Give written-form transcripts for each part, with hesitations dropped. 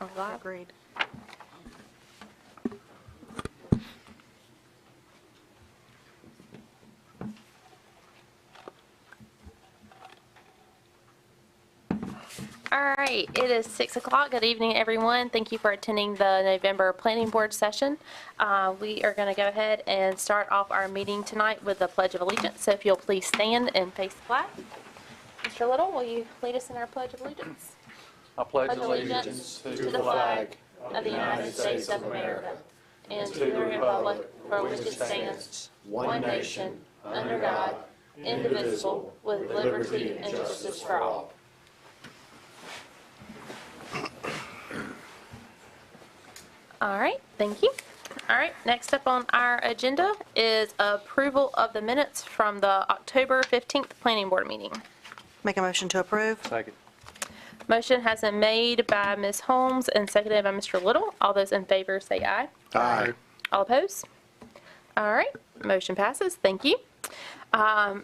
All right. Agreed. All right, it is 6 o'clock. Good evening, everyone. Thank you for attending the November Planning Board session. We are going to go ahead and start off our meeting tonight with the Pledge of Allegiance. So if you'll please stand and face the flag. Mr. Little, will you lead us in our Pledge of Allegiance? I pledge allegiance to the flag of the United States of America and to the republic for which it stands, one nation, under God, indivisible, with liberty and justice for all. All right, thank you. All right, next up on our agenda is approval of the minutes from the October 15th Planning Board meeting. Make a motion to approve. Second. Motion has been made by Ms. Holmes and seconded by Mr. Little. All those in favor say aye. Aye. All opposed? All right, motion passes. Thank you.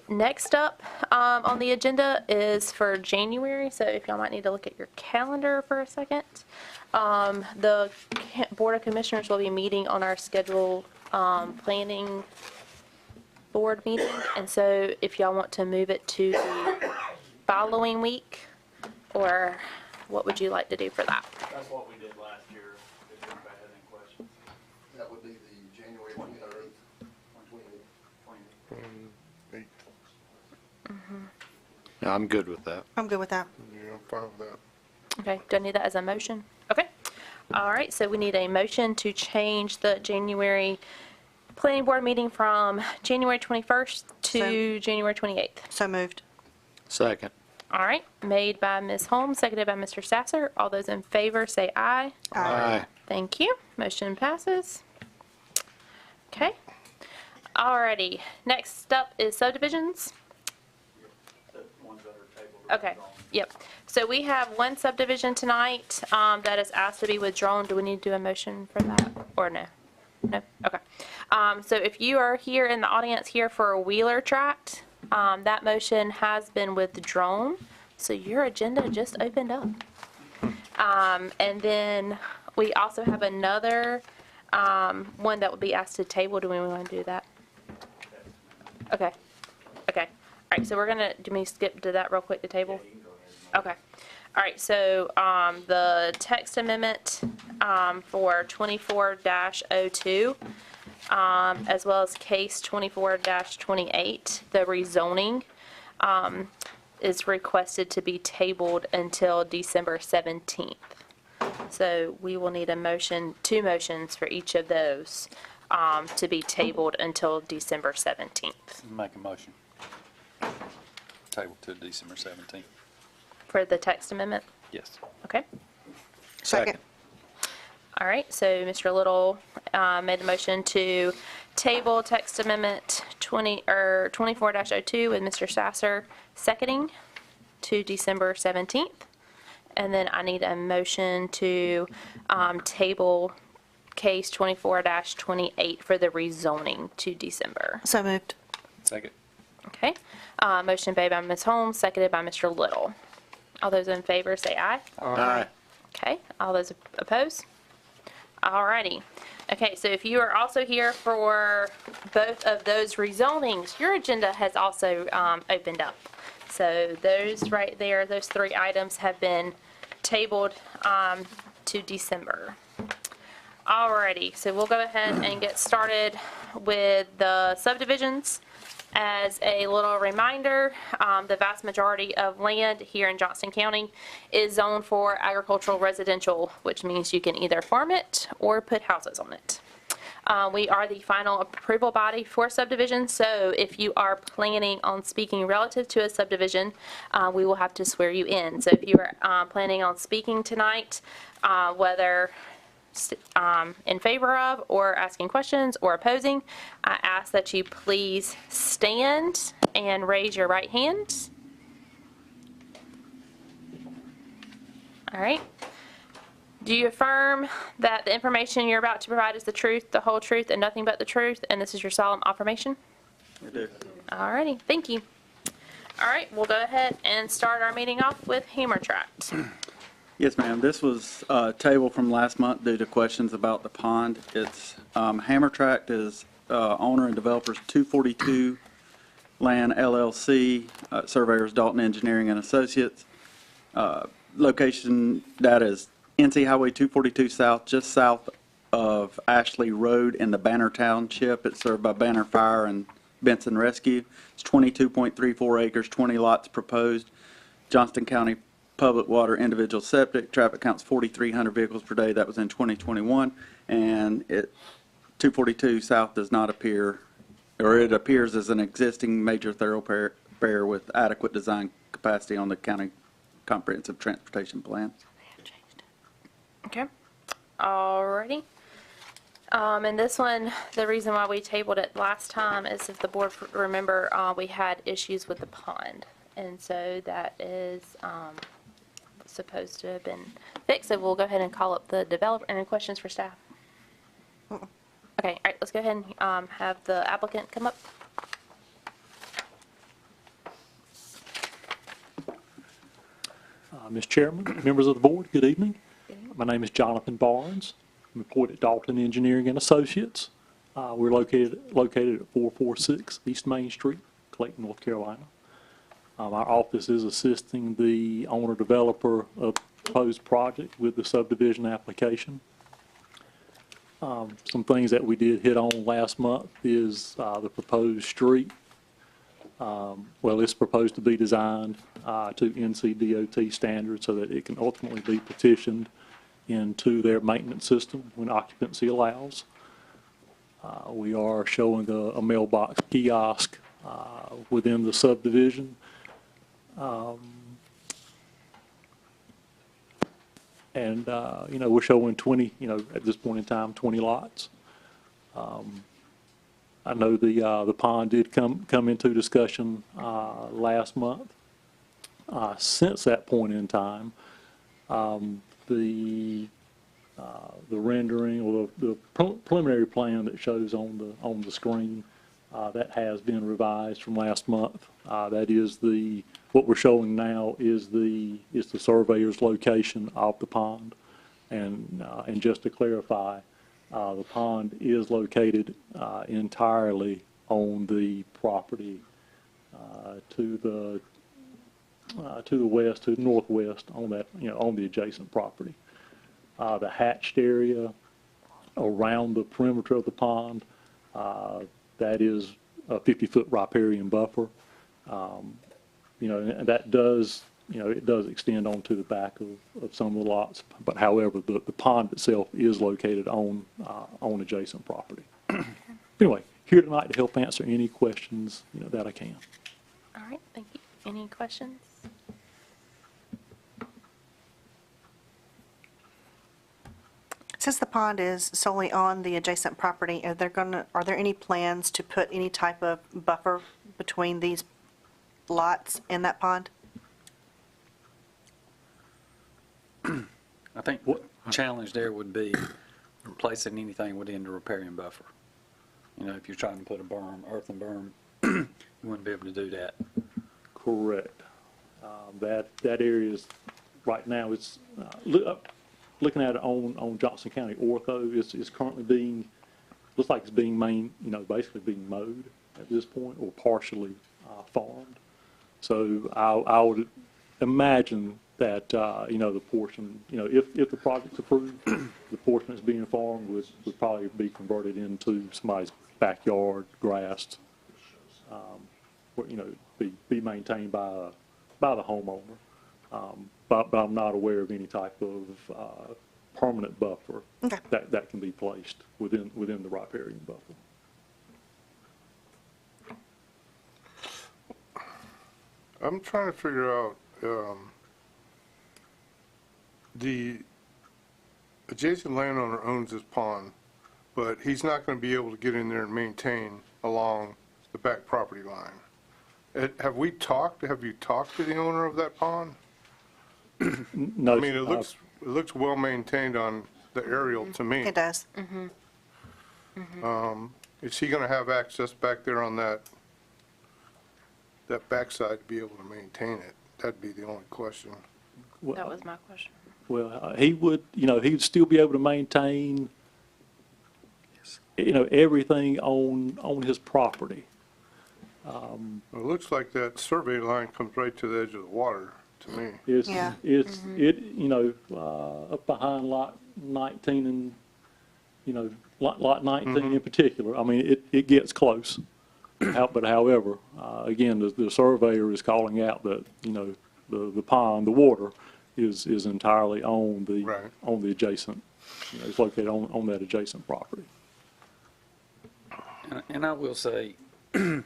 Next up on the agenda is for January, so if y'all might need to look at your calendar for a second. The Board of Commissioners will be meeting on our scheduled planning board meeting, and so if y'all want to move it to the following week, or what would you like to do for that? That's what we did last year, if anybody had any questions. That would be the January 23rd, 28. Yeah, I'm good with that. I'm good with that. Yeah, I'm fine with that. Okay, do I need that as a motion? Okay. All right, so we need a motion to change the January planning board meeting from January 21st to January 28th. So moved. Second. All right, made by Ms. Holmes, seconded by Mr. Sasser. All those in favor say aye. Aye. Thank you. Motion passes. Okay. All righty, next up is subdivisions. The ones that are tabled. Okay, yep. So we have one subdivision tonight that is asked to be withdrawn. Do we need to do a motion for that or no? No? Okay. So if you are here in the audience here for a Wheeler tract, that motion has been withdrawn. So your agenda just opened up. And then we also have another one that will be asked to table. Do we want to do that? Okay. Okay. All right, so we're going to, do we skip to that real quick, the table? Okay. All right, so the text amendment for 24-02, as well as case 24-28, the rezoning is requested to be tabled until December 17th. So we will need a motion, two motions for each of those to be tabled until December 17th. Make a motion. Table to December 17th. For the text amendment? Yes. Okay. Second. All right, so Mr. Little made the motion to table text amendment 24-02 with Mr. Sasser seconding to December 17th. And then I need a motion to table case 24-28 for the rezoning to December. So moved. Second. Okay. Motion made by Ms. Holmes, seconded by Mr. Little. All those in favor say aye. Aye. Okay. All those opposed? All righty. Okay, so if you are also here for both of those rezonings, your agenda has also opened up. So those right there, those three items have been tabled to December. Alrighty, so we'll go ahead and get started with the subdivisions. As a little reminder, the vast majority of land here in Johnston County is zoned for agricultural residential, which means you can either farm it or put houses on it. We are the final approval body for subdivisions, so if you are planning on speaking relative to a subdivision, we will have to swear you in. So if you are planning on speaking tonight, whether in favor of or asking questions or opposing, I ask that you please stand and raise your right hand. All right. Do you affirm that the information you're about to provide is the truth, the whole truth, and nothing but the truth, and this is your solemn affirmation? I do. All righty. Thank you. All right. We'll go ahead and start our meeting off with Hammer Tract. Yes, ma'am. This was tabled from last month due to questions about the pond. It's Hammer Tract is owner and developers 242 Land LLC, surveyors Dalton Engineering and Associates. Location that is NC Highway 242 South, just south of Ashley Road in the Banner Township. It's served by Banner Fire and Benson Rescue. It's 22.34 acres, 20 lots proposed. Johnston County Public Water Individual Septic. Traffic counts 4,300 vehicles per day. That was in 2021. And 242 South does not appear, or it appears as an existing major thoroughfare with adequate design capacity on the county comprehensive transportation plan. Okay. Alrighty. And this one, the reason why we tabled it last time is, if the board remember, we had issues with the pond. And so that is supposed to have been fixed. So we'll go ahead and call up the developer. Any questions for staff? Okay, all right, let's go ahead and have the applicant come up. Ms. Chairman, members of the board, good evening. My name is Jonathan Barnes. I'm employed at Dalton Engineering and Associates. We're located at 446 East Main Street, Clayton, North Carolina. Our office is assisting the owner-developer of the proposed project with the subdivision application. Some things that we did hit on last month is the proposed street. Well, it's proposed to be designed to NCDOT standards so that it can ultimately be petitioned into their maintenance system when occupancy allows. We are showing a mailbox kiosk within the subdivision. And we're showing 20, at this point in time, 20 lots. I know the pond did come into discussion last month. Since that point in time, the rendering or the preliminary plan that shows on the screen that has been revised from last month. That is what we're showing now is the surveyor's location of the pond, and just to clarify. The pond is located entirely on the property to the west, to the northwest, on that, on the adjacent property. The hatched area around the perimeter of the pond, that is a 50-foot riparian buffer. And that does, it does extend onto the back of some of the lots, but however, the pond itself is located on adjacent property. Anyway, here tonight to help answer any questions that I can. All right, thank you. Any questions? Since the pond is solely on the adjacent property, are there any plans to put any type of buffer between these lots and that pond? I think the challenge there would be replacing anything within the riparian buffer. If you're trying to put a berm, earthen berm, you wouldn't be able to do that. Correct. That area is, right now, it's, looking at it on Johnston County Ortho, it's currently looks like it's being basically being mowed at this point, or partially farmed. So I would imagine that, the portion, if the project's approved, the portion that's being farmed would probably be converted into somebody's backyard, grassed, where, be maintained by the homeowner. But I'm not aware of any type of permanent buffer Okay. that can be placed within the riparian buffer. I'm trying to figure out, the adjacent landowner owns this pond, but he's not going to be able to get in there and maintain along the back property line. Have you talked to the owner of that pond? No, I mean, it looks well maintained on the aerial to me. It does. Is he going to have access back there on that backside to be able to maintain it? That'd be the only question. That was my question. Well, he would, he'd still be able to maintain, everything on his property. Well, it looks like that survey line comes right to the edge of the water to me. It's, Yeah. it's, up behind lot 19 and, lot 19 in particular. I mean, it gets close. But however, again, the surveyor is calling out that, the pond, the water is entirely on Right. the adjacent, it's located on that adjacent property. And I will say, we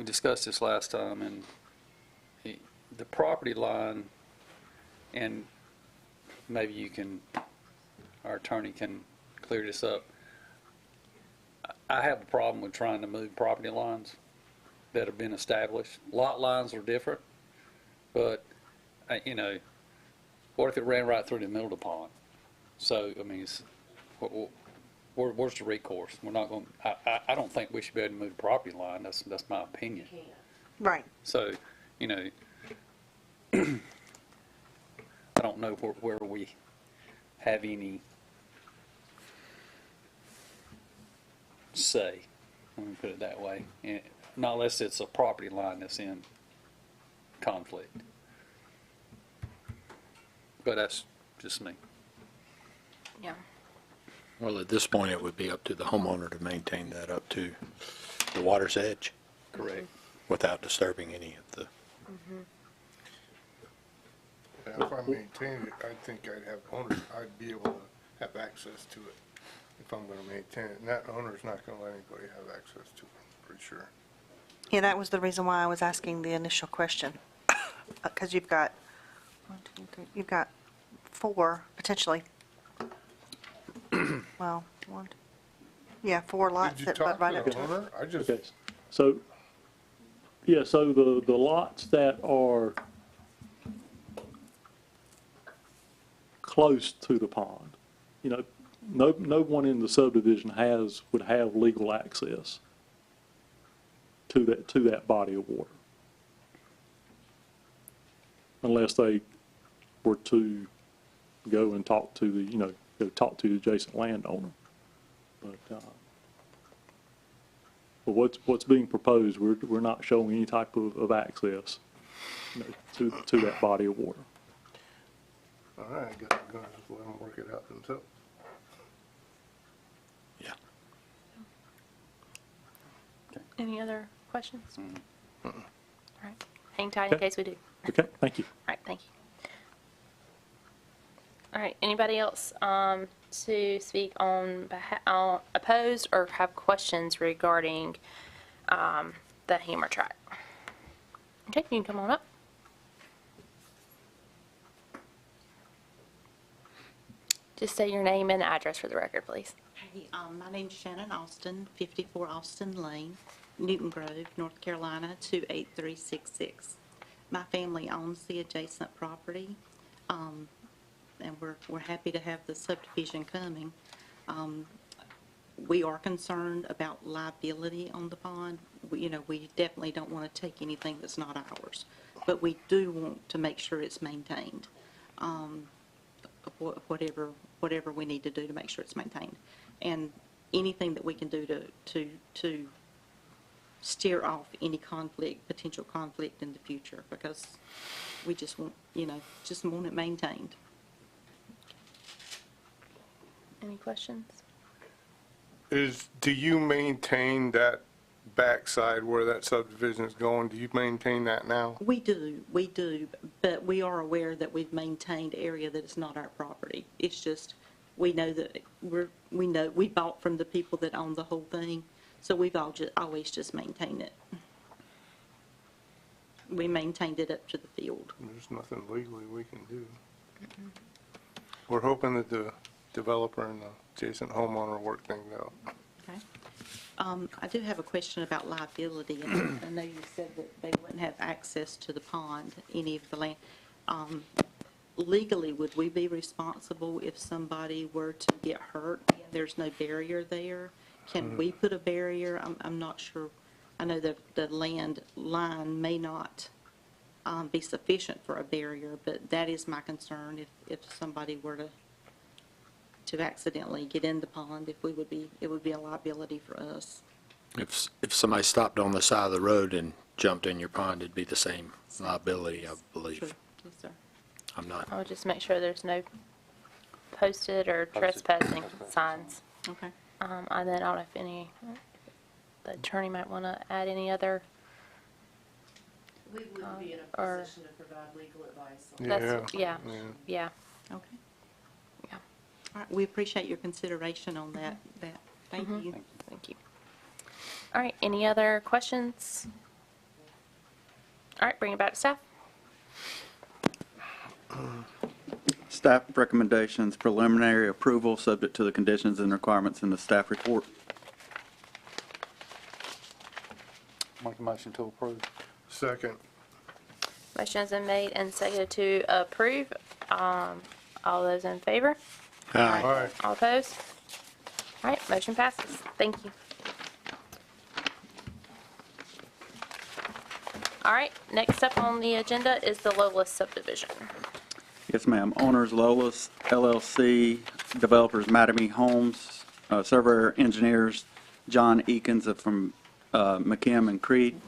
discussed this last time, and the property line, and maybe our attorney can clear this up. I have a problem with trying to move property lines that have been established. Lot lines are different, but, what if it ran right through the middle of the pond? So, I mean, where's the recourse? We're not going, I don't think we should be able to move the property line. That's my opinion. Right. So, I don't know where we have any say, let me put it that way, not unless it's a property line that's in conflict. But that's just me. Yeah. Well, at this point, it would be up to the homeowner to maintain that up to the water's edge Correct. without disturbing any of the, Yeah, if I maintained it, I think I'd be able to have access to it if I'm gonna maintain it. And that owner's not gonna let anybody have access to it, I'm pretty sure. Yeah, that was the reason why I was asking the initial question. Because you've got, 4 potentially. Well, 4 lots Did you that talk butt right to up the to it. owner? I just, Okay, so, so the lots that are close to the pond, no one in the subdivision would have legal access to that body of water. Unless they were to go and talk to the adjacent landowner. But what's being proposed, we're not showing any type of access, to that body of water. all right, I guess I'm gonna just let them work it out themselves. yeah. Any other questions? All right. Hang tight in Okay. case we do. Okay, thank you. All right, thank you. All right, anybody else to speak on opposed or have questions regarding the Hammer track? Okay, you can come on up. Just say your name and address for the record, please. Hey, my name's Shannon Austin, 54 Austin Lane, Newton Grove, North Carolina, 28366. My family owns the adjacent property, and we're happy to have the subdivision coming. We are concerned about liability on the pond. We definitely don't want to take anything that's not ours, but we do want to make sure it's maintained. Whatever we need to do to make sure it's maintained, and anything that we can do to steer off any potential conflict in the future, because we just want it maintained. Any questions? Do you maintain that backside where that subdivision is going? Do you maintain that now? We do, but we are aware that we've maintained area that is not our property. It's just, we know that we bought from the people that own the whole thing, so we've always just maintained it. We maintained it up to the field. There's nothing legally we can do. We're hoping that the developer and the adjacent homeowner work things out. Okay. I do have a question about liability, and I know you said that they wouldn't have access to the pond, any of the land. Legally, would we be responsible if somebody were to get hurt and there's no barrier there? Can we put a barrier? I'm not sure. I know that the land line may not be sufficient for a barrier, but that is my concern if somebody were to accidentally get in the pond, it would be a liability for us. If somebody stopped on the side of the road and jumped in your pond, it'd be the same liability, I Sure. believe. Yes, sir. I'm not, I'll just make sure there's no posted or trespassing signs. Okay. And then I don't know if the attorney might want to add any other. We wouldn't be in a or- position to provide legal advice on That's, yeah, yeah. Okay. Yeah. All right, we appreciate your consideration on that. Thank you. Thank you. All right, any other questions? All right, bring it back to staff. Staff recommendations, preliminary approval, subject to the conditions and requirements in the staff report. Make a motion to approve. Second. Motion has been made and seconded to approve. All those in favor? Aye. All right. All opposed? All right, motion passes. Thank you. All right, next up on the agenda is the Lowless subdivision. Yes, ma'am. Owners Lola's LLC, developers Mattamy Homes, surveyor engineers John Eakins from McKim and Creed.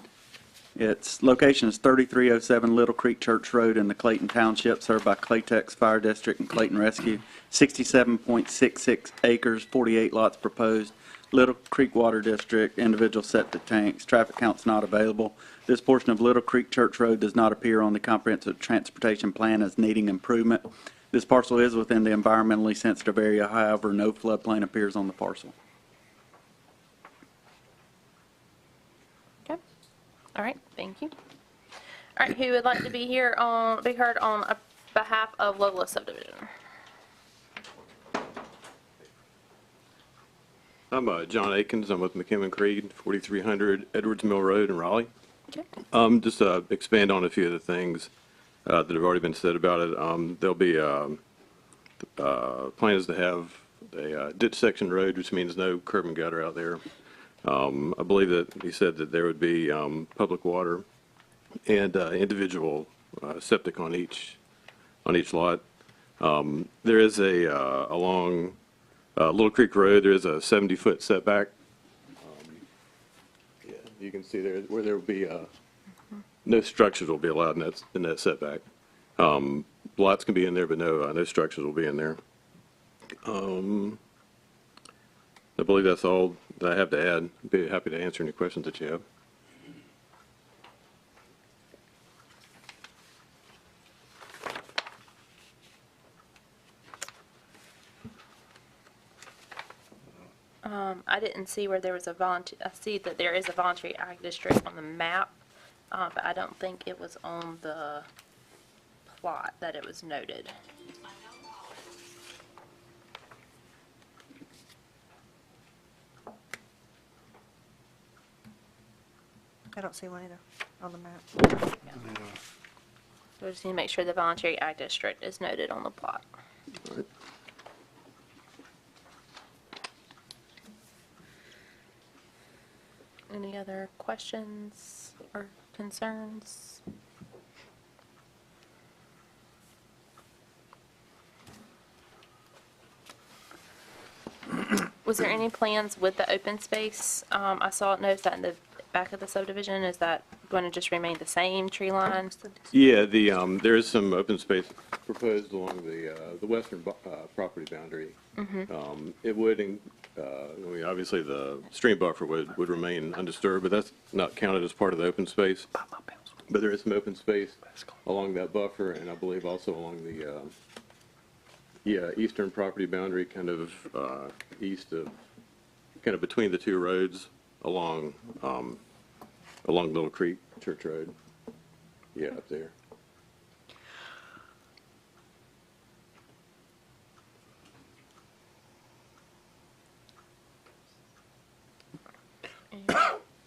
Its location is 3307 Little Creek Church Road in the Clayton Township, served by Claytex Fire District and Clayton Rescue. 67.66 acres, 48 lots proposed. Little Creek Water District, individual septic tanks. Traffic counts not available. This portion of Little Creek Church Road does not appear on the comprehensive transportation plan as needing improvement. This parcel is within the environmentally sensitive area, however, no floodplain appears on the parcel. Okay. All right, thank you. All right, who would like to be heard on behalf of Lowless subdivision? I'm John Akins. I'm with McKim and Creed, 4300 Edwards Mill Road in Raleigh. Okay. Just expand on a few of the things that have already been said about it. There'll be plan is to have a ditch section road, which means no curb and gutter out there. I believe that he said that there would be public water and individual septic on each lot. There is along Little Creek Road, there is a 70-foot setback. Yeah, you can see there where there will be no structures will be allowed in that setback. Lots can be in there, but no structures will be in there. I believe that's all that I have to add. I'd be happy to answer any questions that you have. I didn't see where there was a voluntary, I see that there is a voluntary ag district on the map, but I don't think it was on the plot that it was noted. I don't see one either on the map. So we just need to make sure the voluntary ag district is noted on the plot. All right. Any other questions or concerns? Was there any plans with the open space? I saw it noticed that in the back of the subdivision. Is that going to just remain the same tree line? Yeah, there is some open space proposed along the western property boundary. It would, I mean, obviously the stream buffer would remain undisturbed, but that's not counted as part of the open space. But there is some open space along that buffer, and I believe also along the eastern property boundary, kind of east of, kind of between the two roads along Little Creek Church Road. Yeah, up there.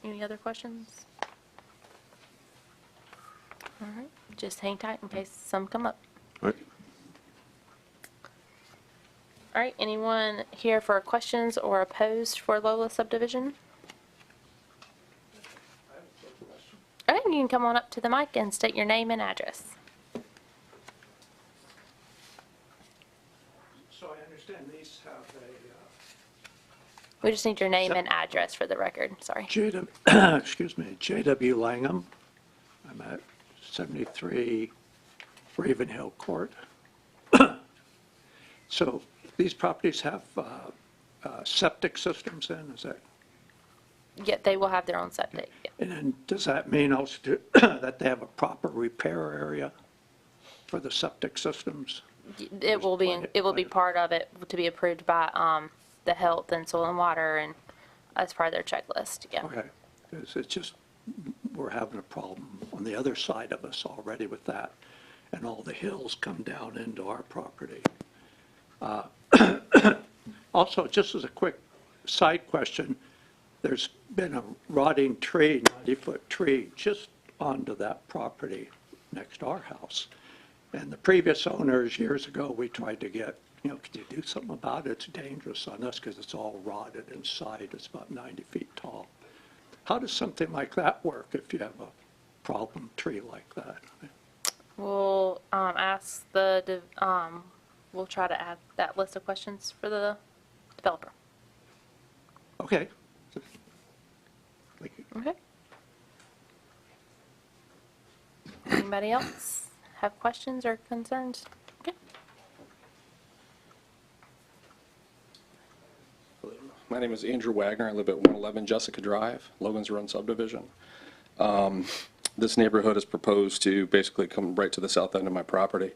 Any other questions? All right, just hang tight in case some come up. All right. All right, anyone here for questions or opposed for Lola subdivision? Okay, you can come on up to the mic and state your name and address. So I understand these have We just need your name and address for the record, sorry. excuse me, J.W. Langham. I'm at 73 Ravenhill Court. So these properties have septic systems in, is that? Yeah, they will have their own septic, yeah. And then does that mean also that they have a proper repair area for the septic systems? It will be part of it to be approved by the health and soil and water and as part of their checklist, yeah. Okay, it's just, we're having a problem on the other side of us already with that, and all the hills come down into our property. Also, just as a quick side question, there's been a rotting tree, 90-foot tree, just onto that property next to our house. And the previous owners, years ago, we tried to get, could you do something about it? It's dangerous on us because it's all rotted inside. It's about 90 feet tall. How does something like that work if you have a problem tree like that? We'll we'll try to add that list of questions for the developer. Okay. Okay. Anybody else have questions or concerns? Okay. My name is Andrew Wagner. I live at 111 Jessica Drive, Logan's Run subdivision. This neighborhood is proposed to basically come right to the south end of my property.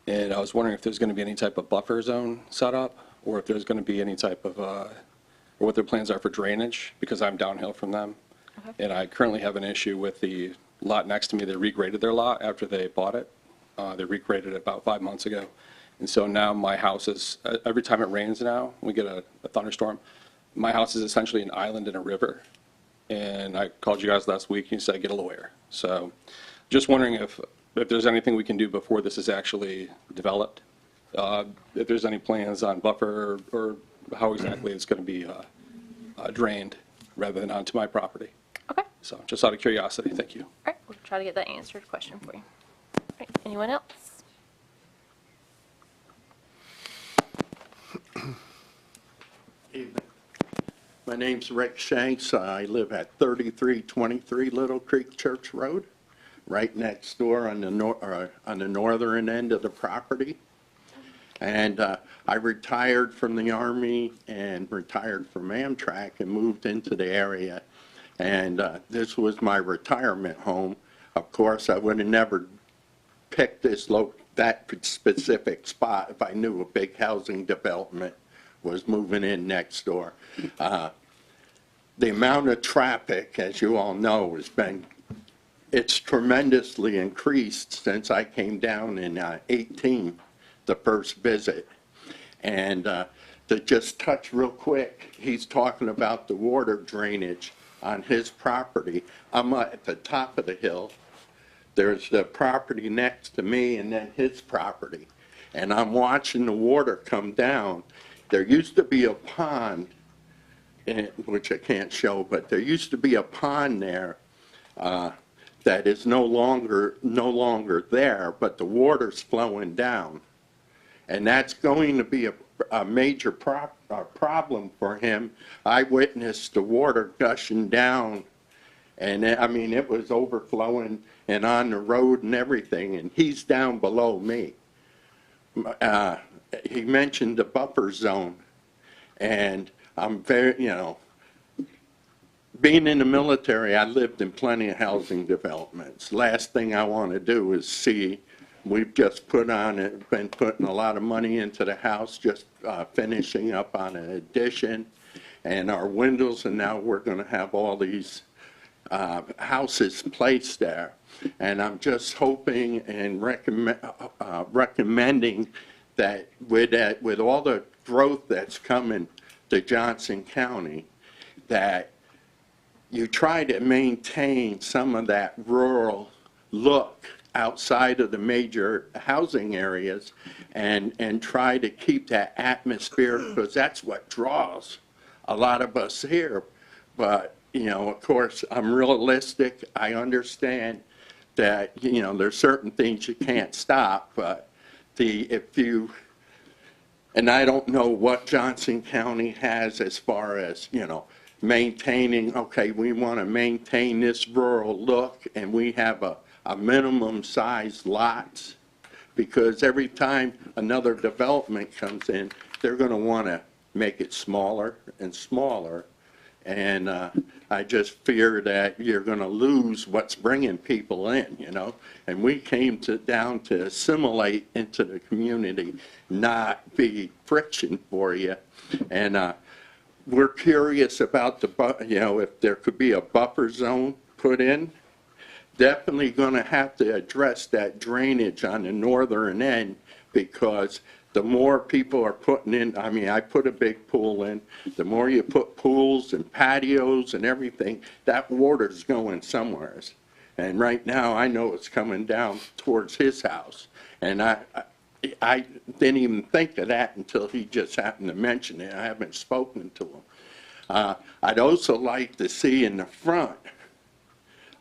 And I was wondering if there's going to be any type of buffer zone set up, or if there's going to be any type of, or what their plans are for drainage, because I'm downhill from them. Okay. And I currently have an issue with the lot next to me. They regraded their lot after they bought it. They regraded it about 5 months ago. And so now my house is, every time it rains now, we get a thunderstorm, my house is essentially an island in a river. And I called you guys last week and you said get a lawyer. So just wondering if there's anything we can do before this is actually developed. If there's any plans on buffer or how exactly it's going to be drained rather than onto my property. Okay. So just out of curiosity, thank you. All right, we'll try to get that answered question for you. All right, anyone else? Evening. My name's Rick Shanks. I live at 3323 Little Creek Church Road, right next door on the northern end of the property. And I retired from the Army and retired from Amtrak and moved into the area. And this was my retirement home. Of course, I would have never picked that specific spot if I knew a big housing development was moving in next door. The amount of traffic, as you all know, it's tremendously increased since I came down in 18, the first visit. And to just touch real quick, he's talking about the water drainage on his property. I'm at the top of the hill. There's the property next to me and then his property. And I'm watching the water come down. There used to be a pond, which I can't show, but there used to be a pond there that is no longer there, but the water's flowing down. And that's going to be a major problem for him. I witnessed the water gushing down, and I mean, it was overflowing and on the road and everything, and he's down below me. He mentioned the buffer zone, and I'm very, being in the military, I lived in plenty of housing developments. Last thing I want to do is see, we've just been putting a lot of money into the house, just finishing up on an addition and our windows, and now we're going to have all these houses placed there. And I'm just hoping and recommending that with all the growth that's coming to Johnston County, that you try to maintain some of that rural look outside of the major housing areas and try to keep that atmosphere, because that's what draws a lot of us here. But of course, I'm realistic. I understand that, there's certain things you can't stop, but and I don't know what Johnson County has as far as, maintaining, okay, we want to maintain this rural look, and we have a minimum size lots, because every time another development comes in, they're going to want to make it smaller and smaller. And I just fear that you're going to lose what's bringing people in, And we came down to assimilate into the community, not be friction for you. And we're curious about if there could be a buffer zone put in. Definitely going to have to address that drainage on the northern end, because the more people are putting in, I put a big pool in, the more you put pools and patios and everything, that water's going somewhere. And right now, I know it's coming down towards his house. And I didn't even think of that until he just happened to mention it. I haven't spoken to him. I'd also like to see in the front,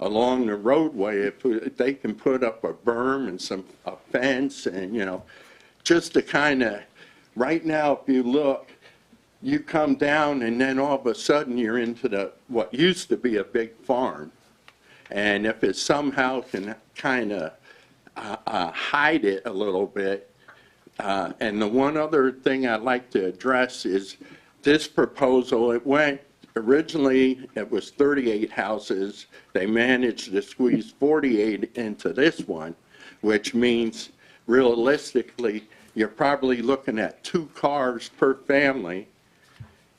along the roadway, if they can put up a berm and a fence, and just to kind of, right now, if you look, you come down and then all of a sudden you're into what used to be a big farm. And if it somehow can kind of hide it a little bit. And the one other thing I'd like to address is this proposal. Originally, it was 38 houses. They managed to squeeze 48 into this one, which means realistically, you're probably looking at 2 cars per family,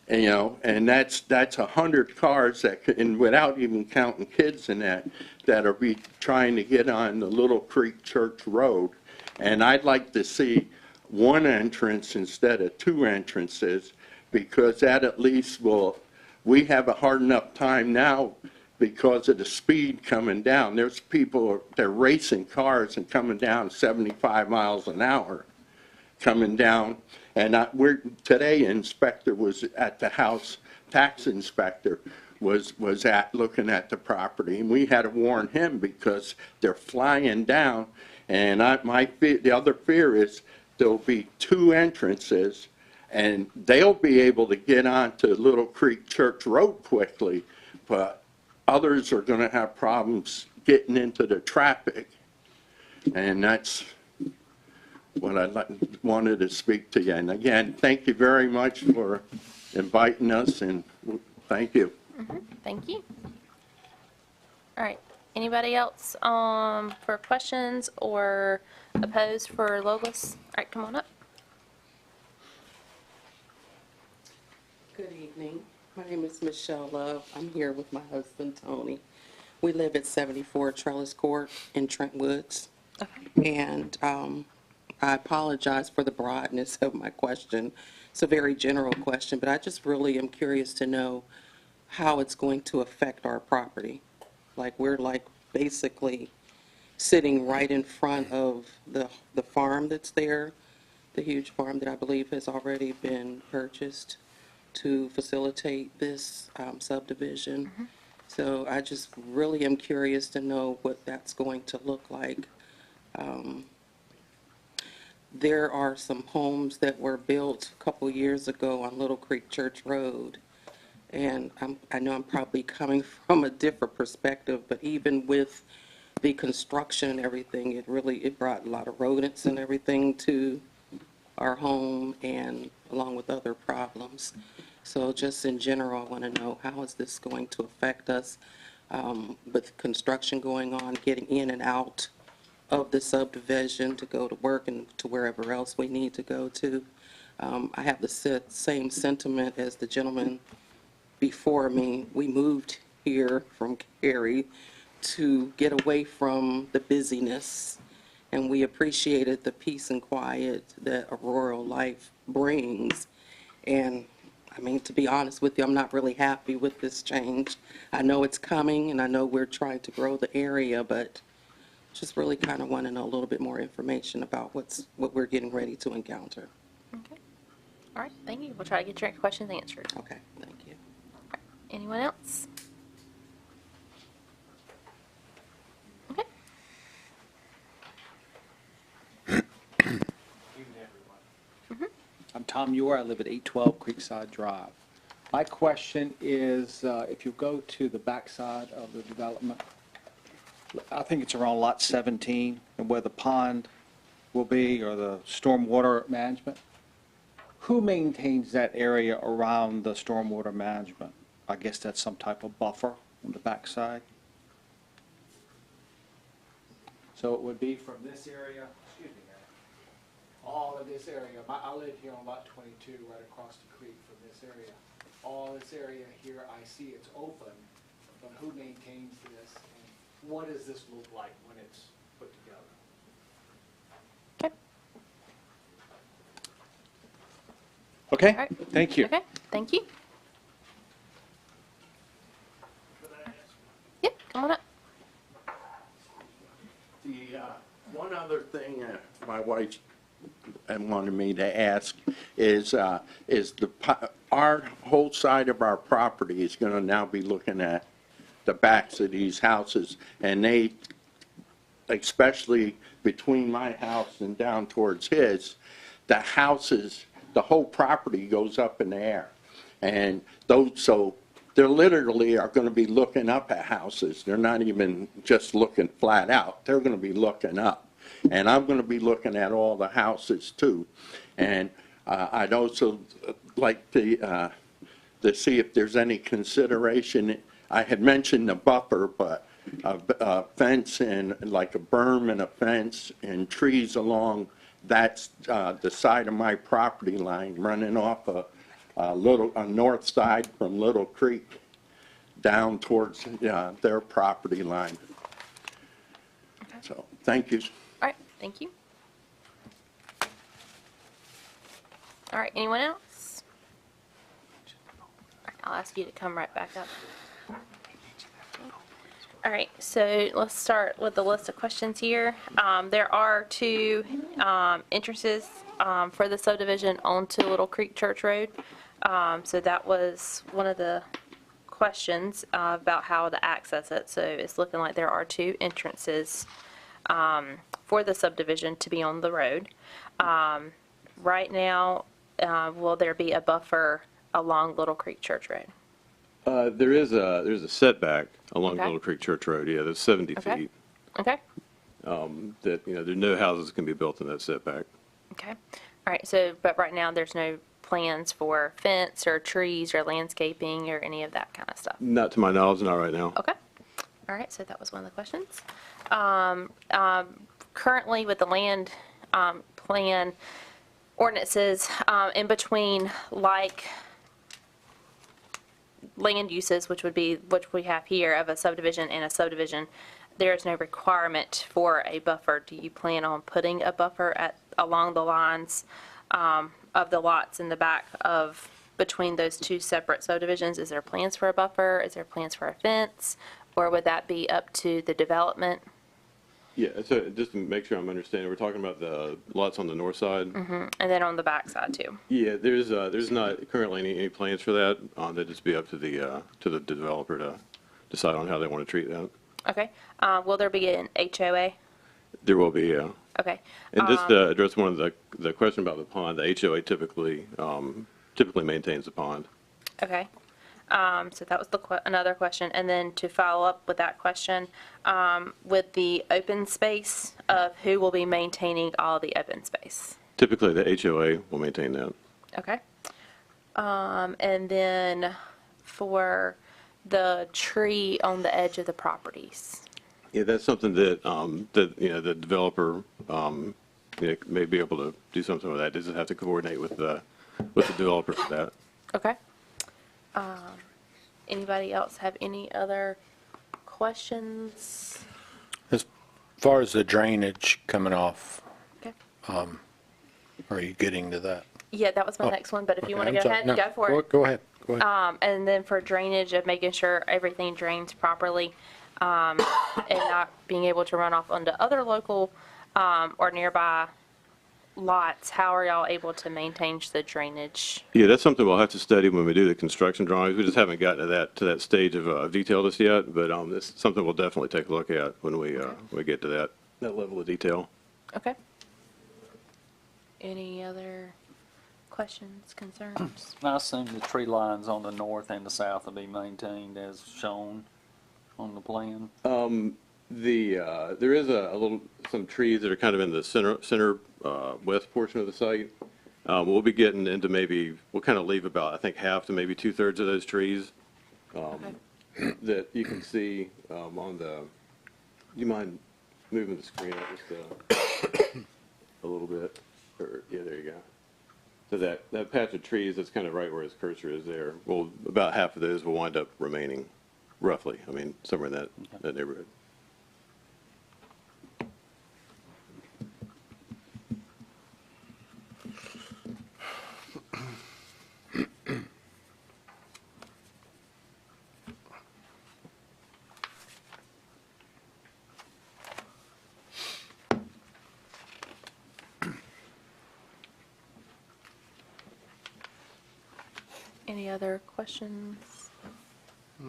and that's 100 cars and without even counting kids in that are be trying to get on the Little Creek Church Road. And I'd like to see 1 entrance instead of 2 entrances, because that at least we have a hard enough time now because of the speed coming down. There's people, they're racing cars and coming down 75 miles an hour coming down. And today, inspector was at the house, tax inspector was looking at the property, and we had to warn him because they're flying down. And the other fear is there'll be 2 entrances, and they'll be able to get onto Little Creek Church Road quickly, but others are going to have problems getting into the traffic. And that's what I wanted to speak to you. And again, thank you very much for inviting us, and thank you. Thank you. All right. Anybody else for questions or opposed for Logos? All right, come on up. Good evening. My name is Michelle Love. I'm here with my husband, Tony. We live at 74 Trellis Court in Trent Woods. Okay. And I apologize for the broadness of my question. It's a very general question, but I just really am curious to know how it's going to affect our property. Like, we're basically sitting right in front of the farm that's there, the huge farm that I believe has already been purchased to facilitate this subdivision. Mm-hmm. So I just really am curious to know what that's going to look like. There are some homes that were built a couple years ago on Little Creek Church Road, and I know I'm probably coming from a different perspective, but even with the construction and everything, it brought a lot of rodents and everything to our home, and along with other problems. So just in general, I want to know, how is this going to affect us with construction going on, getting in and out of the subdivision to go to work and to wherever else we need to go to. I have the same sentiment as the gentleman before me. We moved here from Cary to get away from the busyness, and we appreciated the peace and quiet that a rural life brings. And to be honest with you, I'm not really happy with this change. I know it's coming, and I know we're trying to grow the area, but just really kind of want to know a little bit more information about what we're getting ready to encounter. Okay. All right, thank you. We'll try to get your questions answered. Okay, thank you. Anyone else? I'm Tom Ewer. I live at 812 Creekside Drive. My question is, if you go to the backside of the development, I think it's around lot 17, and where the pond will be, or the stormwater management, who maintains that area around the stormwater management? I guess that's some type of buffer on the backside. So it would be from this area, excuse me, Eric, all of this area. I live here on lot 22, right across the creek from this area. All this area here, I see it's open, but who maintains this? And what does this look like when it's put together? Okay. Okay, All right. thank you. Okay, thank you. Yep, come on up. The one other thing my wife wanted me to ask is our whole side of our property is going to now be looking at the backs of these houses, and they, especially between my house and down towards his, the houses, the whole property goes up in the air, and so they literally are going to be looking up at houses. They're not even just looking flat out. They're going to be looking up. And I'm going to be looking at all the houses too. And I'd also like to see if there's any consideration. I had mentioned the buffer, but a fence and like a berm and a fence and trees along that's the side of my property line running off a north side from Little Creek down towards their property line. Okay. So, thank you. All right, thank you. All right, anyone else? All right, I'll ask you to come right back up. All right, so let's start with the list of questions here. There are two entrances for the subdivision onto Little Creek Church Road. So that was one of the questions about how to access it. So it's looking like there are two entrances for the subdivision to be on the road. Right now, will there be a buffer along Little Creek Church Road? There's a setback along Okay. Little Creek Church Road, yeah, that's 70 Okay. feet. Okay. That, there's no houses can be built in that setback. Okay. All right. So, but right now there's no plans for fence or trees or landscaping or any of that kind of stuff. Not to my knowledge, not right now. Okay. All right. So that was one of the questions. Currently with the land plan ordinances in between like land uses, which we have here of a subdivision and a subdivision, there is no requirement for a buffer. Do you plan on putting a buffer along the lines of the lots in the back of between those two separate subdivisions? Is there plans for a buffer? Is there plans for a fence? Or would that be up to the development? Yeah, so just to make sure I'm understanding, we're talking about the lots on the north side? Mm-hmm. And then on the back side too? Yeah, there's not currently any plans for that. That'd just be up to the developer to decide on how they want to treat that. Okay. Will there be an HOA? There will be, yeah. Okay. And just to address one of the question about the pond, the HOA typically maintains the pond. Okay. So that was another question. And then to follow up with that question, with the open space of who will be maintaining all the open space? Typically, the HOA will maintain that. Okay. And then for the tree on the edge of the properties? Yeah, that's something that the developer may be able to do something with that. Doesn't have to coordinate with the developer for that. Okay. Anybody else have any other questions? As far as the drainage coming off, Okay. are you getting to that? Yeah, that was my next one, but if you want to go ahead, No, go for it. Go ahead. Go ahead. And then for drainage of making sure everything drains properly, and not being able to run off onto other local, or nearby lots, how are y'all able to maintain the drainage? Yeah, that's something we'll have to study when we do the construction drawings. We just haven't gotten to that stage of detail just yet, but it's something we'll definitely take a look at when we get to that level of detail. Okay. Any other questions, concerns? I assume the tree lines on the north and the south will be maintained as shown on the plan? There is some trees that are kind of in the center west portion of the site. We'll be getting into we'll kind of leave about, I think, half to maybe 2/3 of those trees that you can see on the, do you mind moving the screen up just a little bit? Yeah, there you go. So that patch of trees that's kind of right where his cursor is there, well, about half of those will wind up remaining, roughly. I mean, somewhere in that neighborhood. Any other questions? I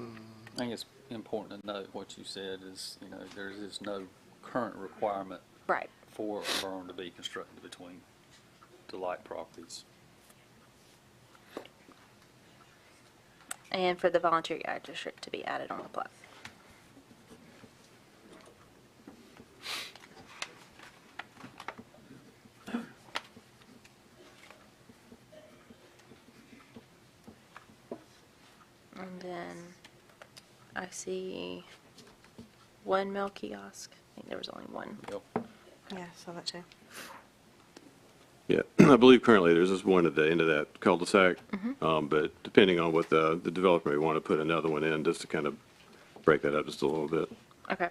think it's important to note what you said is, there is no current requirement Right. for a berm to be constructed between the like properties. And for the volunteer ag district to be added on the plat. And then I see one mail kiosk. I think there was only one. Yep. Yeah, saw that too. Yeah, I believe currently there's just one at the end of that cul-de-sac. But depending on what the developer may want to put another one in, just to kind of break that up just a little bit. Okay.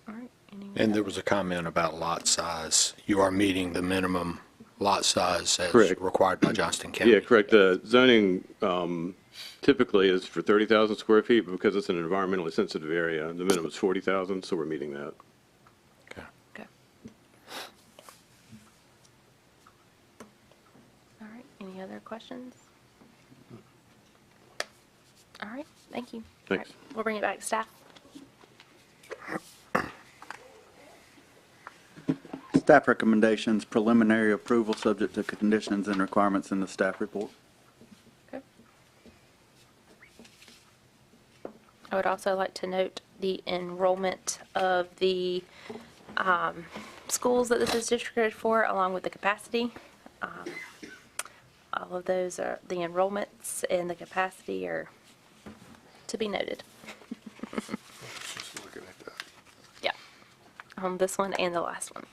All right. And there was a comment about lot size. You are meeting the minimum lot size as Correct. required by Johnston County. Yeah, correct. The zoning typically is for 30,000 square feet, but because it's an environmentally sensitive area, the minimum is 40,000, so we're meeting that. Okay. Okay. All right. Any other questions? All right. Thank you. Thanks. All right, we'll bring it back to staff. Staff recommendations, preliminary approval subject to conditions and requirements in the staff report. Okay. I would also like to note the enrollment of the schools that this is districted for, along with the capacity. All of those are, the enrollments and the capacity are to be noted. Just looking at that. Yeah, on this one and the last one.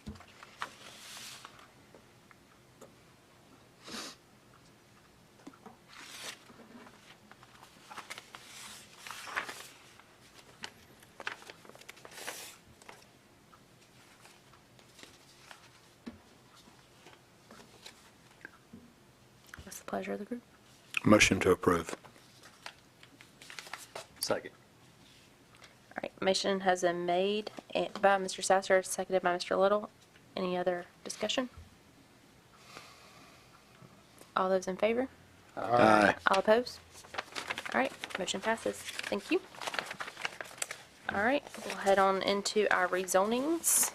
What's the pleasure of the group? Motion to approve. Second. All right, motion has been made by Mr. Sasser, seconded by Mr. Little. Any other discussion? All those in favor? Aye. All opposed? All right, motion passes. Thank you. All right, we'll head on into our rezonings.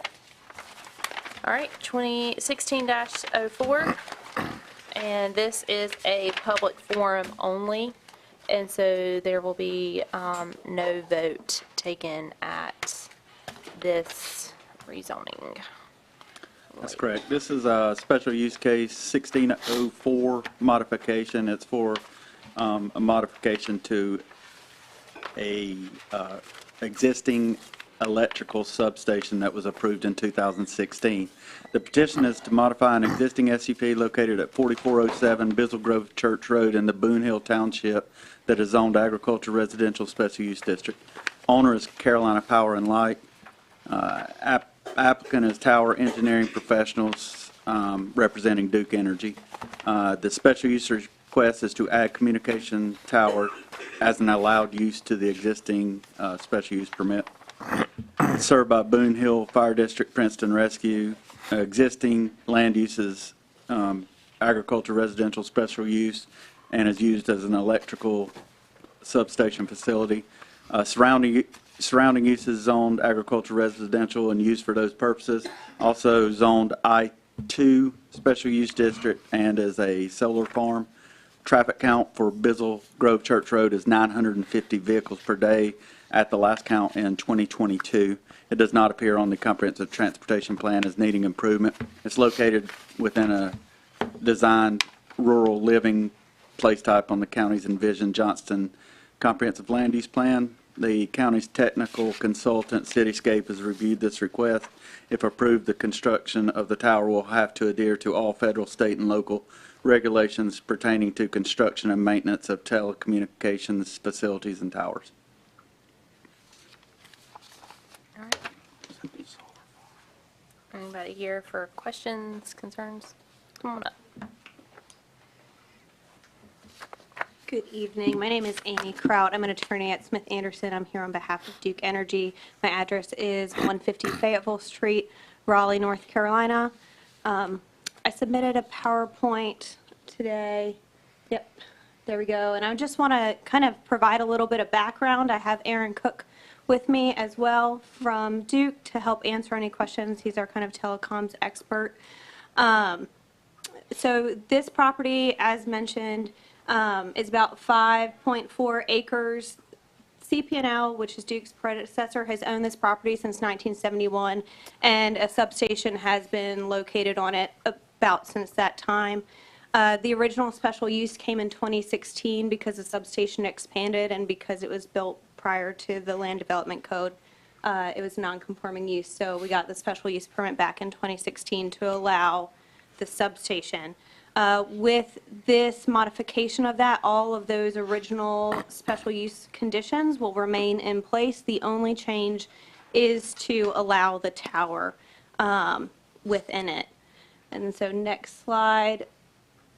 All right, 2016-04, and this is a public forum only, and so there will be no vote taken at this rezoning. That's correct. This is a special use case 1604 modification. It's for a modification to a existing electrical substation that was approved in 2016. The petition is to modify an existing SUP located at 4407 Bizzle Grove Church Road in the Boone Hill Township that is zoned agriculture residential special use district. Owner is Carolina Power and Light. Applicant is Tower Engineering Professionals representing Duke Energy. The special use request is to add communication tower as an allowed use to the existing special use permit. Served by Boone Hill Fire District, Princeton Rescue. Existing land uses agriculture residential special use and is used as an electrical substation facility. Surrounding surrounding uses zoned agricultural, residential, and used for those purposes. Also zoned I-2 Special Use District and as a solar farm. Traffic count for Bizzle Grove Church Road is 950 vehicles per day at the last count in 2022. It does not appear on the comprehensive transportation plan as needing improvement. It's located within a designed rural living place type on the county's envisioned Johnston comprehensive land use plan. The county's technical consultant, Cityscape, has reviewed this request. If approved, the construction of the tower will have to adhere to all federal, state, and local regulations pertaining to construction and maintenance of telecommunications facilities and towers. All right. Anybody here for questions, concerns? Come on up. Good evening. My name is Amy Kraut. I'm an attorney at Smith Anderson. I'm here on behalf of Duke Energy. My address is 150 Fayetteville Street, Raleigh, North Carolina. I submitted a PowerPoint today. Yep, there we go. And I just want to kind of provide a little bit of background. I have Aaron Cook with me as well from Duke to help answer any questions. He's our kind of telecoms expert. So this property, as mentioned, is about 5.4 acres. CP&L, which is Duke's predecessor, has owned this property since 1971, and a substation has been located on it about since that time. The original special use came in 2016 because the substation expanded and because it was built prior to the Land Development Code. It was non-conforming use, so we got the special use permit back in 2016 to allow the substation. With this modification of that, all of those original special use conditions will remain in place. The only change is to allow the tower within it. And so next slide.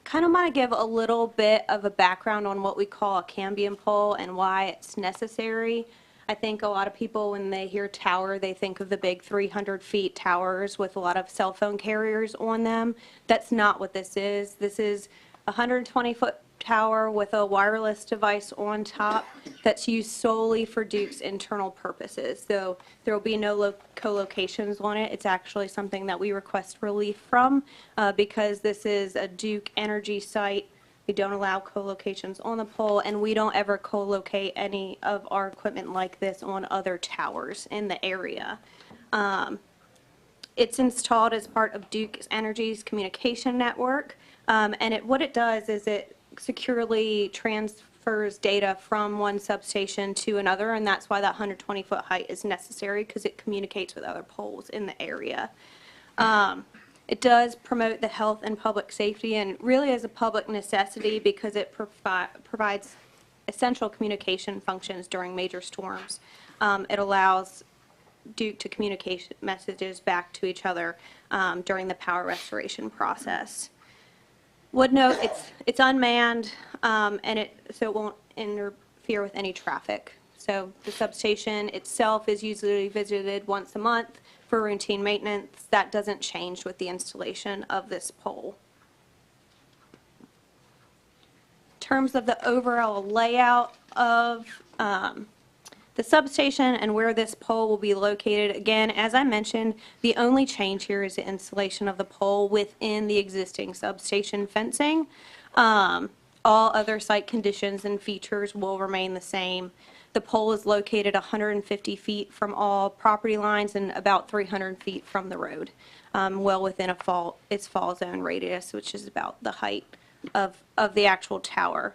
Kind of want to give a little bit of a background on what we call a cambium pole and why it's necessary. I think a lot of people, when they hear tower, they think of the big 300 feet towers with a lot of cell phone carriers on them. That's not what this is. This is a 120-foot tower with a wireless device on top that's used solely for Duke's internal purposes. So there will be no co-locations on it. It's actually something that we request relief from because this is a Duke Energy site. We don't allow co-locations on the pole, and we don't ever co-locate any of our equipment like this on other towers in the area. It's installed as part of Duke Energy's communication network, and what it does is it securely transfers data from one substation to another, and that's why that 120-foot height is necessary, because it communicates with other poles in the area. It does promote the health and public safety, and really is a public necessity because it provides essential communication functions during major storms. It allows Duke to communicate messages back to each other during the power restoration process. Would note it's unmanned, and so it won't interfere with any traffic. So the substation itself is usually visited once a month for routine maintenance. That doesn't change with the installation of this pole. In terms of the overall layout of the substation and where this pole will be located, again, as I mentioned, the only change here is the installation of the pole within the existing substation fencing. All other site conditions and features will remain the same. The pole is located 150 feet from all property lines and about 300 feet from the road, well within its fall zone radius, which is about the height of the actual tower.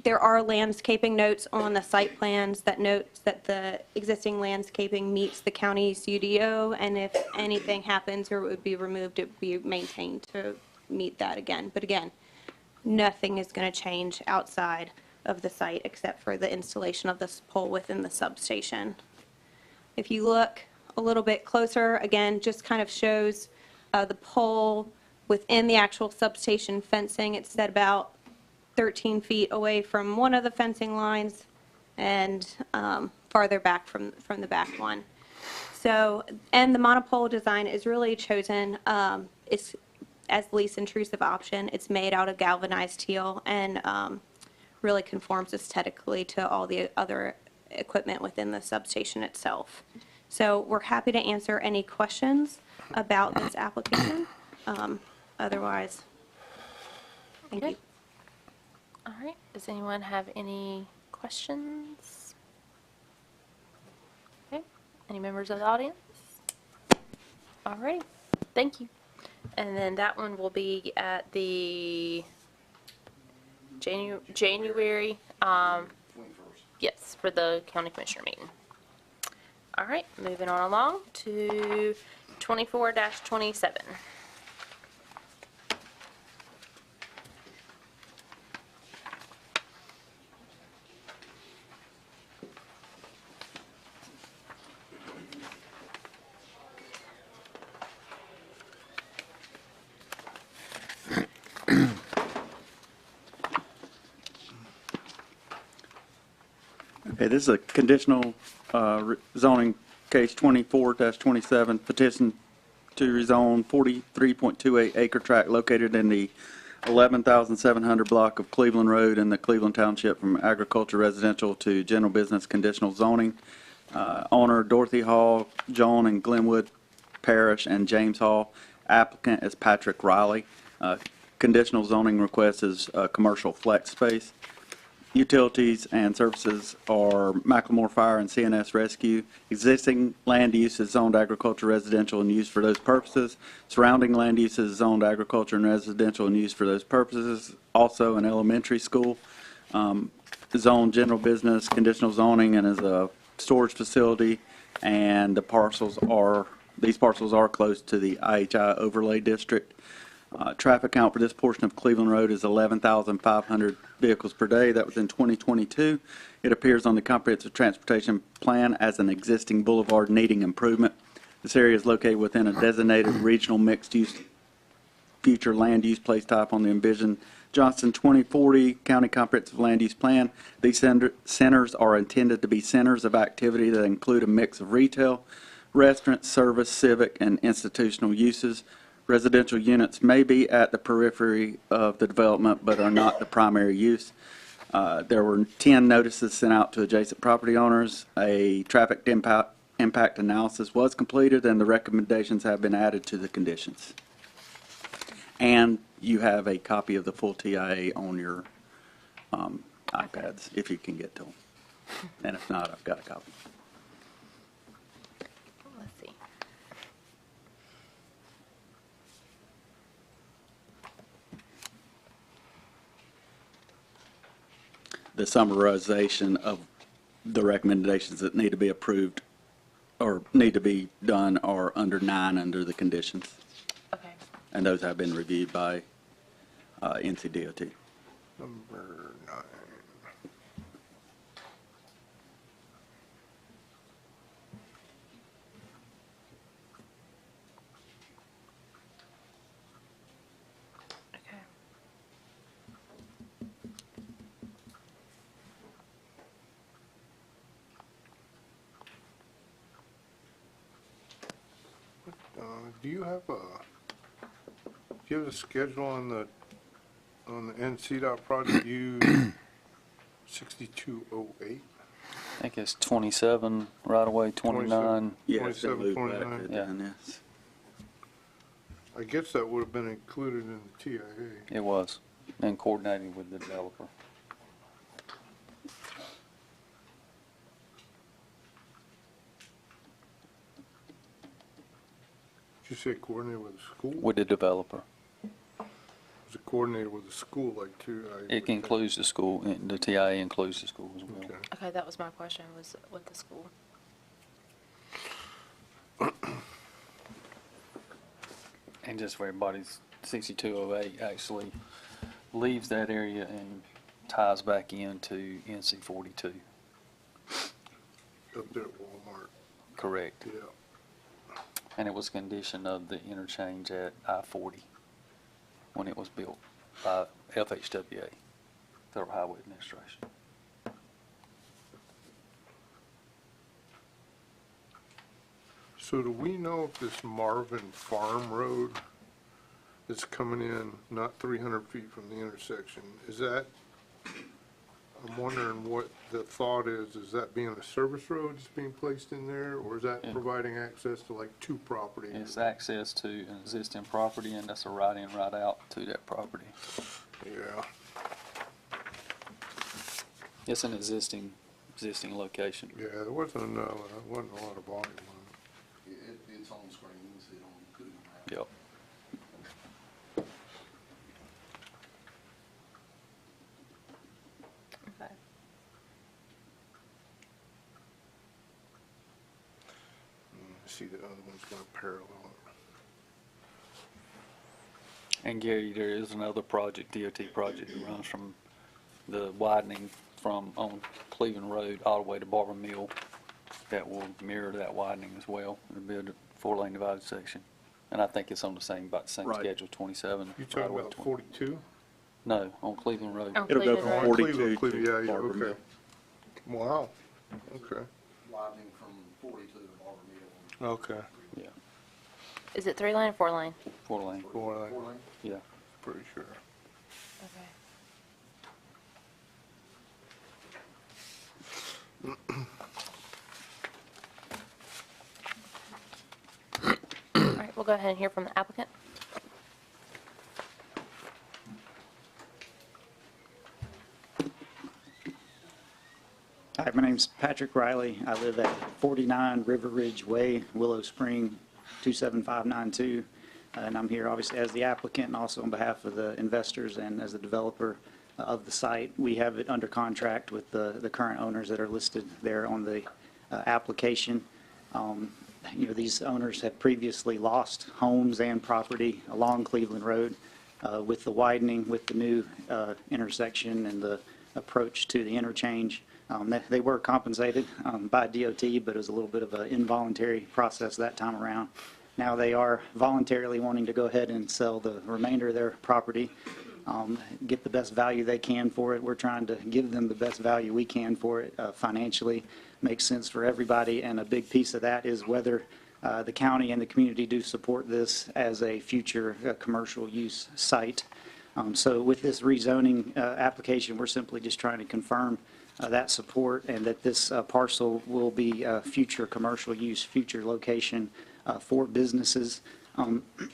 There are landscaping notes on the site plans that notes that the existing landscaping meets the county's UDO, and if anything happens or it would be removed, it would be maintained to meet that again. But again, nothing is going to change outside of the site except for the installation of this pole within the substation. If you look a little bit closer, again, just kind of shows the pole within the actual substation fencing. It's set about 13 feet away from one of the fencing lines and farther back from the back one. So, and the monopole design is really chosen as the least intrusive option. It's made out of galvanized steel and really conforms aesthetically to all the other equipment within the substation itself. So we're happy to answer any questions about this application. Otherwise, thank you. All right, does anyone have any questions? Okay, any members of the audience? All right, thank you. And then that one will be at the January, yes, for the county commissioner meeting. All right, moving on along to 24-27. Okay, this is a conditional zoning case 24-27, petition to rezone 43.28 acre tract located in the 11,700 block of Cleveland Road in the Cleveland Township from agriculture residential to general business conditional zoning. Owner Dorothy Hall, Joan and Glenwood Parish, and James Hall. Applicant is Patrick Riley. Conditional zoning request is commercial flex space. Utilities and services are Macklemore Fire and CNS Rescue. Existing land use is zoned agriculture, residential, and used for those purposes. Surrounding land use is zoned agriculture and residential and used for those purposes. Also an elementary school. Zone general business, conditional zoning, and is a storage facility. And these parcels are close to the IHI overlay district. Traffic count for this portion of Cleveland Road is 11,500 vehicles per day. That was in 2022. It appears on the comprehensive transportation plan as an existing boulevard needing improvement. This area is located within a designated regional mixed-use future land use place type on the envisioned Johnston 2040 County Comprehensive Land Use Plan. These centers are intended to be centers of activity that include a mix of retail, restaurants, service, civic, and institutional uses. Residential units may be at the periphery of the development but are not the primary use. There were 10 notices sent out to adjacent property owners. A traffic impact analysis was completed, and the recommendations have been added to the conditions. And you have a copy of the full TIA on your iPads, if you can get to them. And if not, I've got a copy. Let's see. The summarization of the recommendations that need to be approved or need to be done are under 9 under the conditions. Okay. And those have been reviewed by NCDOT. Number 9. Okay. Do you have a schedule on the NCDOT project U 6208? I think it's 27 right away, 29. Yeah, it's been 27, moved back 29. to then, yes. I guess that would have been included in the TIA. It was, and coordinating with the developer. Did you say coordinated with the school? With the developer. Was it coordinated with the school, like, too? It includes the school, and the TIA includes the school as well. Okay. Okay, that was my question, was with the school. And just for everybody's, 6208 actually leaves that area and ties back into NC 42. Up there at Walmart. Correct. Yeah. And it was a condition of the interchange at I-40 when it was built by FHWA, Federal Highway Administration. So do we know if this Marvin Farm Road that's coming in not 300 feet from the intersection, is that I'm wondering what the thought is that being a service road that's being placed in there, or is that Yeah. providing access to like two properties? It's access to an existing property, and that's a right in, right out to that property. Yeah. It's an existing location. Yeah, there wasn't a lot of volume on it. It's on screens, it on Google Maps. Yep. Okay. See, the other one's going to parallel it. And Gary, there is another project, DOT project, that runs from the widening from on Cleveland Road all the way to Barber Mill that will mirror that widening as well. It'll be a 4-lane divided section. And I think it's on about the same Right. schedule, 27. You talking about 42? No, on Cleveland Road. On It'll go Cleveland from Road. 42 Cleveland, yeah, to yeah, Barber okay. Mill. Wow, okay, Widening from 42 to Barber Mill. okay. Yeah, Is it 3-lane or 4-lane? 4-lane. 4 lane, Yeah. pretty sure. Okay. All right, we'll go ahead and hear from the applicant. Hi, my name's Patrick Riley. I live at 49 River Ridge Way, Willow Spring, 27592. And I'm here obviously as the applicant and also on behalf of the investors and as the developer of the site. We have it under contract with the current owners that are listed there on the application. These owners have previously lost homes and property along Cleveland Road with the widening, with the new intersection and the approach to the interchange. They were compensated by DOT, but it was a little bit of an involuntary process that time around. Now they are voluntarily wanting to go ahead and sell the remainder of their property, get the best value they can for it. We're trying to give them the best value we can for it financially. Makes sense for everybody, and a big piece of that is whether the county and the community do support this as a future commercial use site. So with this rezoning application, we're simply just trying to confirm that support and that this parcel will be future commercial use, future location for businesses.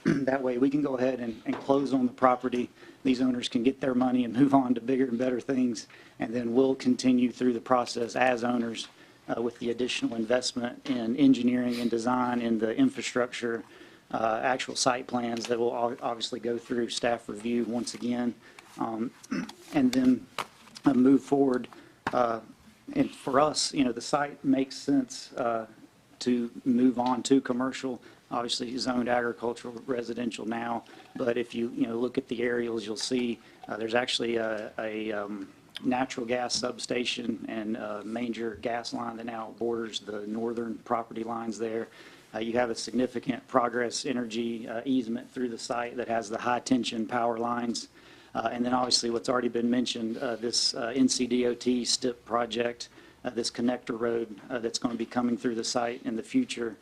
That way we can go ahead and close on the property. These owners can get their money and move on to bigger and better things, and then we'll continue through the process as owners with the additional investment in engineering and design in the infrastructure, actual site plans that will obviously go through staff review once again, and then move forward. And for us, the site makes sense to move on to commercial, obviously zoned agricultural residential now. But if you look at the aerials, you'll see there's actually a natural gas substation and a major gas line that now borders the northern property lines there. You have a significant Progress Energy easement through the site that has the high-tension power lines. And then obviously what's already been mentioned, this NCDOT STIP project, this connector road that's going to be coming through the site in the future.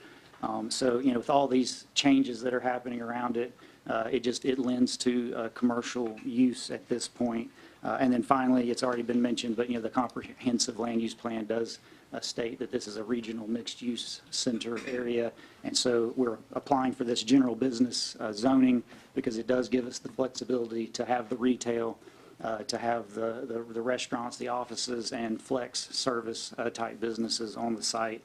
So, with all these changes that are happening around it, it lends to commercial use at this point. And then finally, it's already been mentioned, but the comprehensive land use plan does state that this is a regional mixed-use center area. And so we're applying for this general business zoning because it does give us the flexibility to have the retail, to have the restaurants, the offices, and flex service type businesses on the site.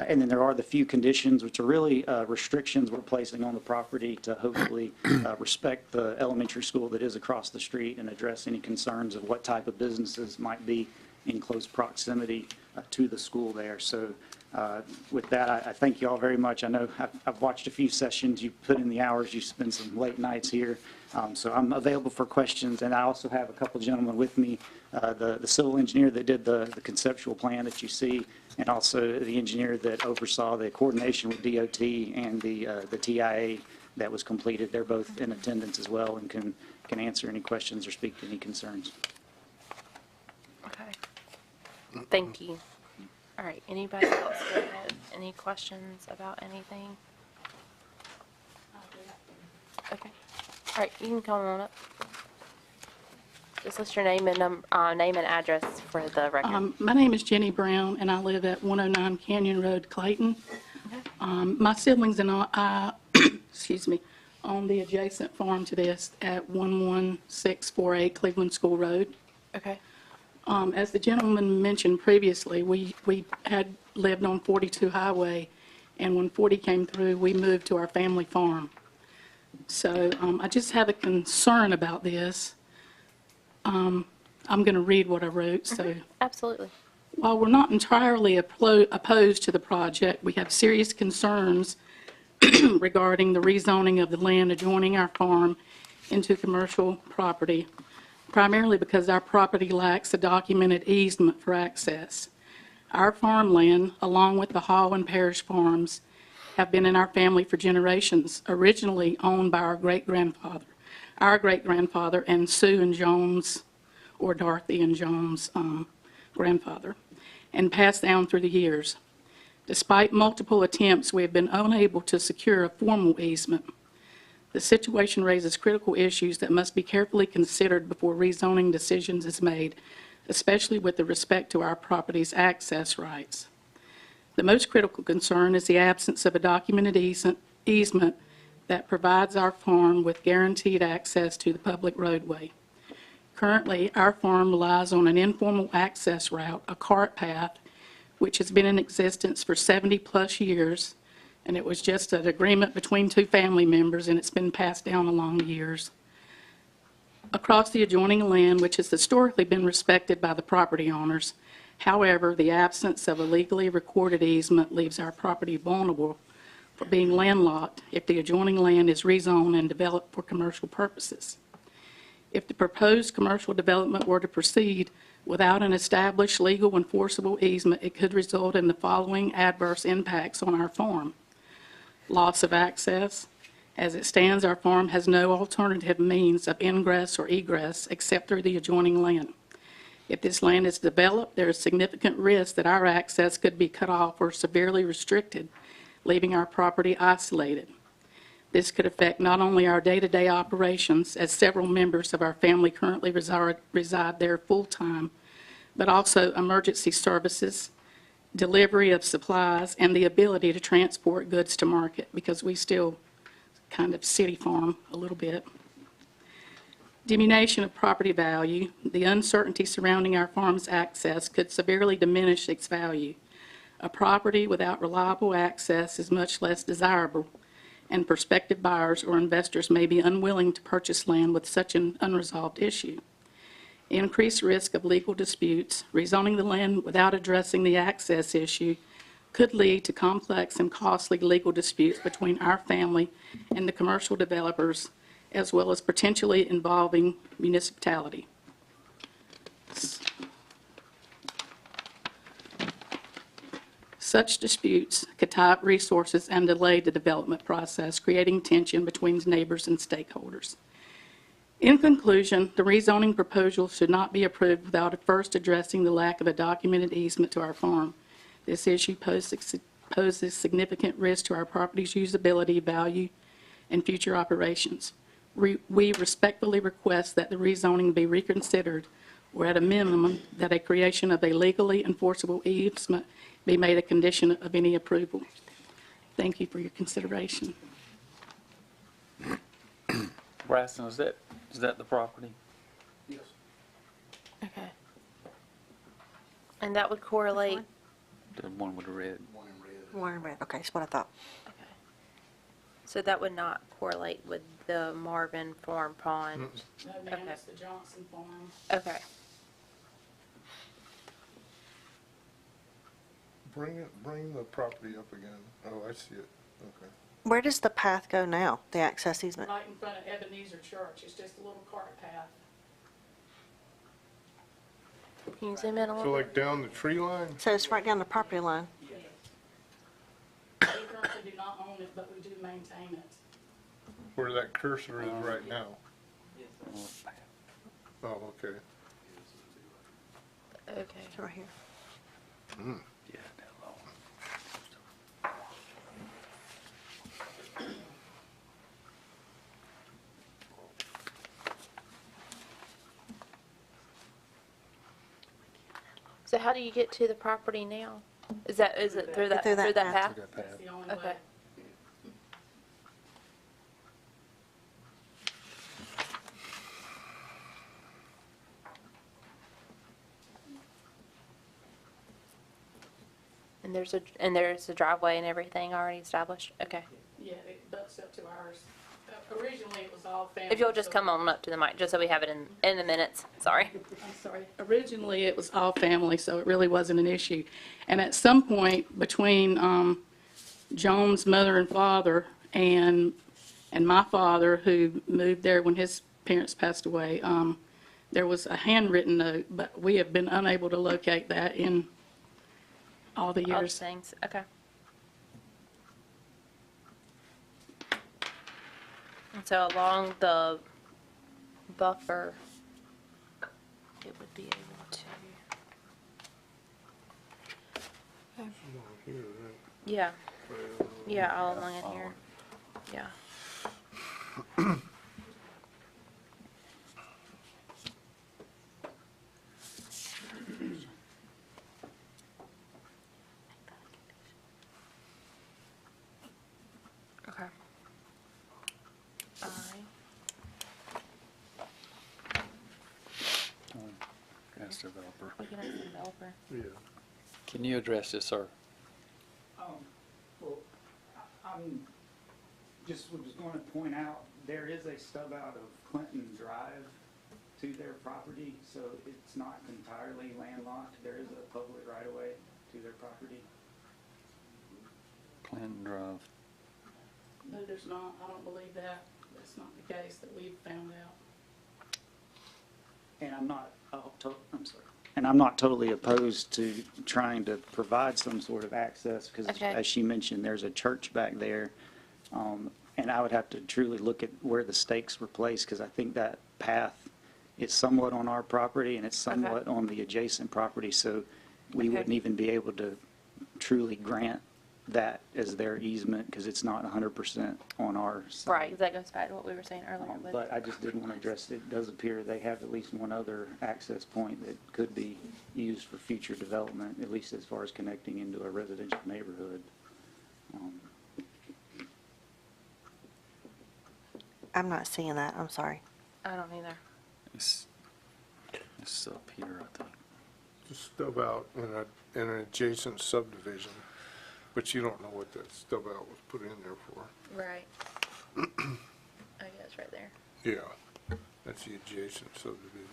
And then there are the few conditions, which are really restrictions we're placing on the property to hopefully respect the elementary school that is across the street and address any concerns of what type of businesses might be in close proximity to the school there. So with that, I thank you all very much. I know I've watched a few sessions. You put in the hours. You spend some late nights here. So I'm available for questions. And I also have a couple gentlemen with me, the civil engineer that did the conceptual plan that you see, and also the engineer that oversaw the coordination with DOT and the TIA that was completed. They're both in attendance as well and can answer any questions or speak to any concerns. Okay. Thank you. All right, anybody else go ahead? Any questions about anything? Okay. All right, you can come on up. Just list your name and name and address for the record. My name is Jenny Brown, and I live at 109 Canyon Road, Clayton. My siblings and I, excuse me, own the adjacent farm to this at 11648 Cleveland School Road. Okay. As the gentleman mentioned previously, we had lived on 42 Highway, and when 40 came through, we moved to our family farm. So I just have a concern about this. I'm going to read what I wrote. So, absolutely. While we're not entirely opposed to the project, we have serious concerns regarding the rezoning of the land adjoining our farm into commercial property, primarily because our property lacks a documented easement for access. Our farmland, along with the Hall and Parish farms, have been in our family for generations, originally owned by our great-grandfather and Sue and Jones, or Dorothy and Jones' grandfather, and passed down through the years. Despite multiple attempts, we have been unable to secure a formal easement. The situation raises critical issues that must be carefully considered before rezoning decisions is made, especially with respect to our property's access rights. The most critical concern is the absence of a documented easement that provides our farm with guaranteed access to the public roadway. Currently, our farm relies on an informal access route, a cart path, which has been in existence for 70-plus years, and it was just an agreement between two family members, and it's been passed down along the years. Across the adjoining land, which has historically been respected by the property owners, however, the absence of a legally recorded easement leaves our property vulnerable for being landlocked if the adjoining land is rezoned and developed for commercial purposes. If the proposed commercial development were to proceed without an established legal enforceable easement, it could result in the following adverse impacts on our farm. Loss of access. As it stands, our farm has no alternative means of ingress or egress except through the adjoining land. If this land is developed, there is significant risk that our access could be cut off or severely restricted, leaving our property isolated. This could affect not only our day-to-day operations, as several members of our family currently reside there full-time, but also emergency services, delivery of supplies, and the ability to transport goods to market, because we still kind of city farm a little bit. Diminution of property value. The uncertainty surrounding our farm's access could severely diminish its value. A property without reliable access is much less desirable, and prospective buyers or investors may be unwilling to purchase land with such an unresolved issue. Increased risk of legal disputes. Rezoning the land without addressing the access issue could lead to complex and costly legal disputes between our family and the commercial developers, as well as potentially involving municipality. Such disputes could tie up resources and delay the development process, creating tension between neighbors and stakeholders. In conclusion, the rezoning proposal should not be approved without first addressing the lack of a documented easement to our farm. This issue poses significant risk to our property's usability, value, and future operations. We respectfully request that the rezoning be reconsidered, or at a minimum, that a creation of a legally enforceable easement be made a condition of any approval. Thank you for your consideration. Braxton, is that the property? Yes. Okay. And that would correlate. The one with the red. One in red. Okay, that's what I thought. Okay. So that would not correlate with the Marvin Farm Pond? No, ma'am, it's the Johnston farm. Okay. Bring the property up again. Oh, I see it. Okay. Where does the path go now, the access easement? Right in front of Ebenezer Church. It's just a little cart path. Can you zoom in a So little like down the tree line? So it's right down the property line. We currently do not own it, but we do maintain it. Where that cursor is right now? Oh, okay. Okay. It's right here. Mm. Yeah, that long. So how do you get to the property now? Is it through that path? That's the only way. Okay. And there's a driveway and everything already established? Okay. Yeah, it butts up to ours. Originally, it was all family. If you'll just come on up to the mic, just so we have it in the minutes. Sorry. I'm sorry. Originally, it was all family, so it really wasn't an issue. And at some point, between Joan's mother and father and my father, who moved there when his parents passed away, there was a handwritten note, but we have been unable to locate that in all the All the years. things, okay. And so along the buffer, it would be able to, yeah, yeah, all along in here, yeah. Okay. Ask developer. We can ask the developer. Yeah. Can you address this, sir? Well, I'm just was going to point out, there is a stub out of Clinton Drive to their property, so it's not entirely landlocked. There is a public right-of-way to their property. Clinton Drive. No, there's not. I don't believe that. That's not the case that we've found out. And I'm not, I'm sorry. And I'm not totally opposed to trying to provide some sort of access, because Okay. as she mentioned, there's a church back there. And I would have to truly look at where the stakes were placed, because I think that path is somewhat on our property and it's somewhat on the adjacent property, so we Okay. wouldn't even be able to truly grant that as their easement, because it's not 100% on our side. Right, that goes back to what we were saying earlier. with- But I just didn't want to address, it does appear they have at least one other access point that could be used for future development, at least as far as connecting into a residential neighborhood. I'm not seeing that, I'm sorry. I don't either. It's up here, I think. Just stub out in an adjacent subdivision, but you don't know what that stub out was put in there for. Right. I guess right there. Yeah, that's the adjacent subdivision.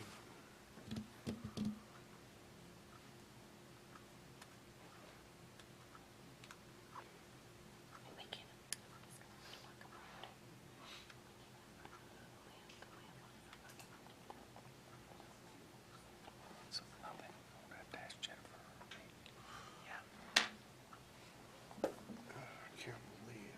So nothing. I'll have to ask Jennifer. I can't believe.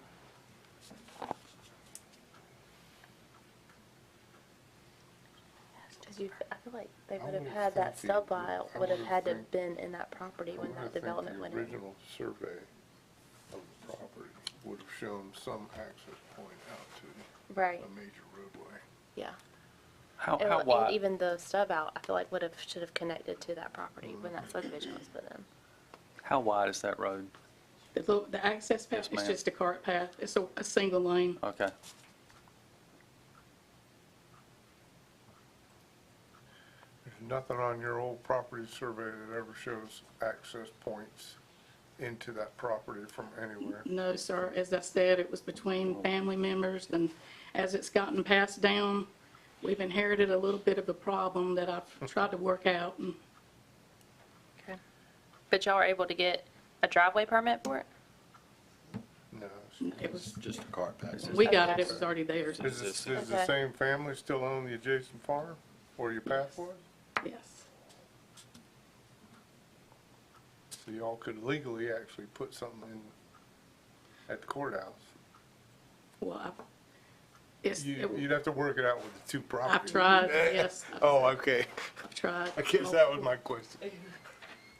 I feel like they would have had that stub out, would have had to have been in that property when that development went The in. original survey of the property would have shown some access point out to Right, a major roadway. yeah. How And wide? even the stub out, I feel like should have connected to that property when that subdivision was put in. How wide is that road? The access path Yes, is ma'am. just a cart path. It's a single lane. Okay. There's nothing on your old property survey that ever shows access points into that property from anywhere. No, sir. As I said, it was between family members, and as it's gotten passed down, we've inherited a little bit of a problem that I've tried to work out. And Okay. But y'all are able to get a driveway permit for it? No. it was, Just a cart path. we got it. It was already there. Does the Okay. same family still own the adjacent farm where your path was? Yes. So y'all could legally actually put something in at the courthouse. Well, You'd have to work it out with the two properties. I've tried, yes. Oh, okay. I've tried. I guess that was my question.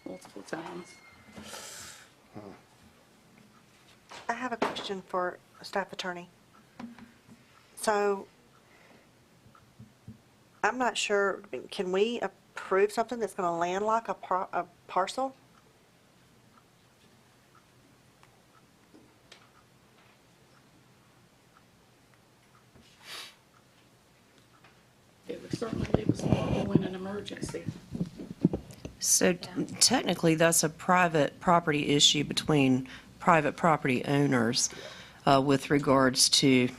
Multiple times. I have a question for staff attorney. So, I'm not sure, can we approve something that's going to landlock a parcel? It would certainly leave us vulnerable in an emergency. So technically, that's a private property issue between private property owners with regards to,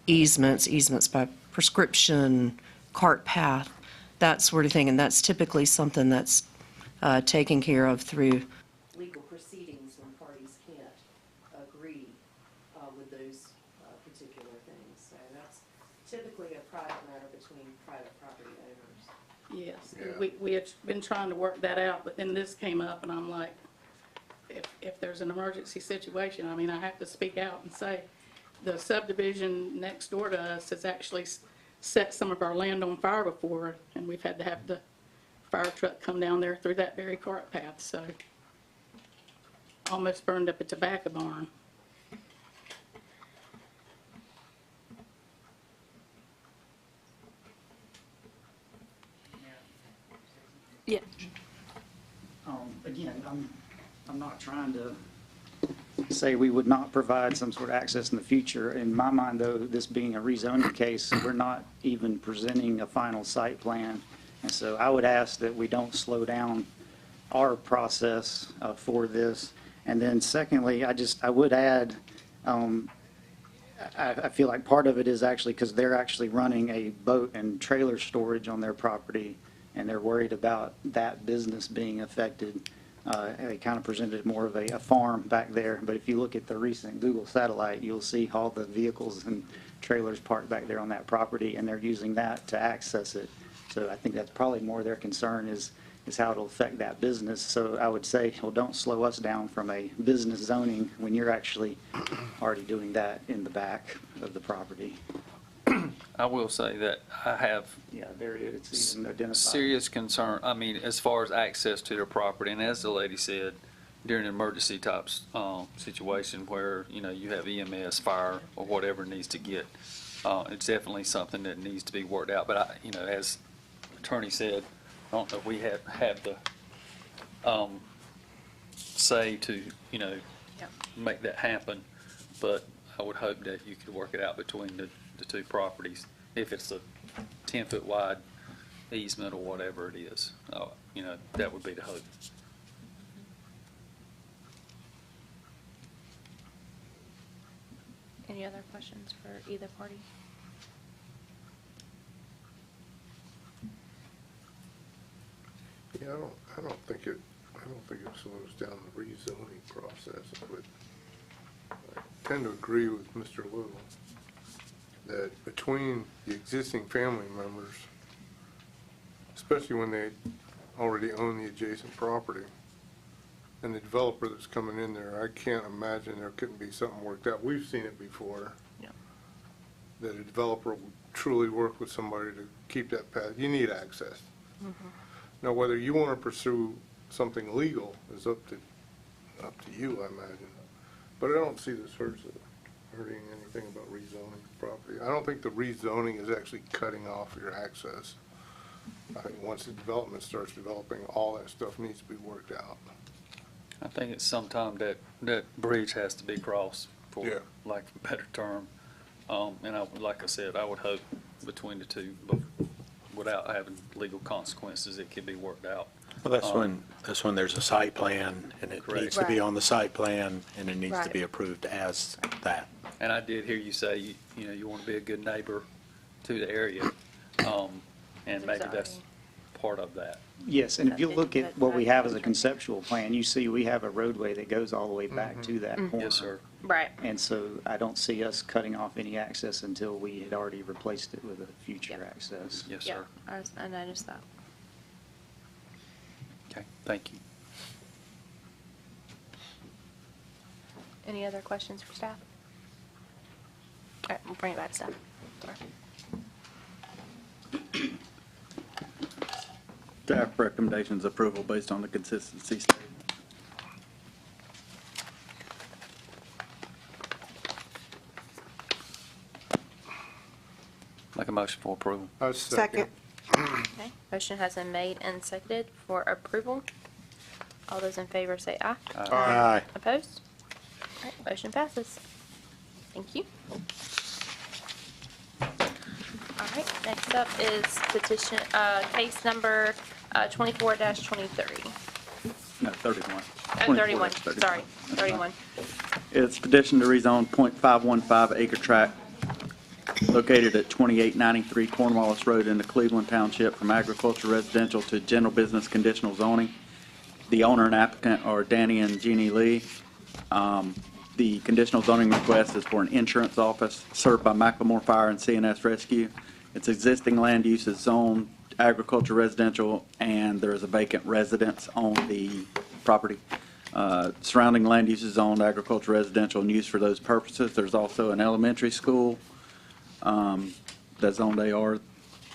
easements by prescription, cart path, that sort of thing. And that's typically something that's taken care of through legal proceedings when parties can't agree with those particular things. So that's typically a private matter between private property owners. Yes, Yeah. we had been trying to work that out, but then this came up, and I'm like, if there's an emergency situation, I mean, I have to speak out and say, the subdivision next door to us has actually set some of our land on fire before, and we've had to have the fire truck come down there through that very cart path, so almost burned up a tobacco barn. Yeah. Again, I'm not trying to say we would not provide some sort of access in the future. In my mind, though, this being a rezoning case, we're not even presenting a final site plan. And so I would ask that we don't slow down our process for this. And then secondly, I would add, I feel like part of it is actually because they're actually running a boat and trailer storage on their property, and they're worried about that business being affected. They kind of presented more of a farm back there, but if you look at the recent Google satellite, you'll see all the vehicles and trailers parked back there on that property, and they're using that to access it. So I think that's probably more their concern is how it'll affect that business. So I would say, well, don't slow us down from a business zoning when you're actually already doing that in the back of the property. I will say that I have Yeah, it's even identified. serious concern, as far as access to their property, and as the lady said, during an emergency type situation where, you have EMS, fire, or whatever needs to get, it's definitely something that needs to be worked out. But as attorney said, I don't know if we have the say to, make that happen, but I would hope that you could work it out between the two properties. If it's a 10-foot wide easement or whatever it is, that would be the hope. Any other questions for either party? Yeah, I don't think it slows down the rezoning process. I tend to agree with Mr. Little that between the existing family members, especially when they already own the adjacent property, and the developer that's coming in there, I can't imagine there couldn't be something worked out. We've seen it before. Yeah. That a developer would truly work with somebody to keep that path. You need access. Mm-hmm. Now, whether you want to pursue something legal is up to you, I imagine. But I don't see this hurting anything about rezoning property. I don't think the rezoning is actually cutting off your access. I think once the development starts developing, all that stuff needs to be worked out. I think it's sometime that bridge has to be crossed, for Yeah. lack of a better term. And like I said, I would hope between the two, without having legal consequences, it can be worked out. Well, that's when there's a site plan, and it Correct. needs to be on the site plan, and it needs to Right. be approved as that. And I did hear you say, you want to be a good neighbor to the area, and maybe that's part of that. Yes, and if you look at what we have as a conceptual plan, you see we have a roadway that goes all the way back to that corner. Yes, sir. Right. And so I don't see us cutting off any access until we had already replaced it with a future access. Yes, Yeah, sir. I noticed that. Okay, thank you. Any other questions for staff? All right, we'll bring it back to staff. Sorry. Staff recommendations approval based on the consistency statement. Make a motion for approval. I second. Okay, motion has been made and seconded for approval. All those in favor say aye. Aye. Opposed? All right, motion passes. Thank you. All right, next up is petition, case number 24-23. No, 31. Oh, 31, sorry, 31. It's petition to rezone .515 acre tract located at 2893 Cornwallis Road into Cleveland Township from agriculture residential to general business conditional zoning. The owner and applicant are Danny and Jeannie Lee. The conditional zoning request is for an insurance office served by Macklemore Fire and CNS Rescue. Its existing land use is zoned agriculture residential, and there is a vacant residence on the property. Surrounding land use is zoned agriculture residential and used for those purposes. There's also an elementary school that's zoned AR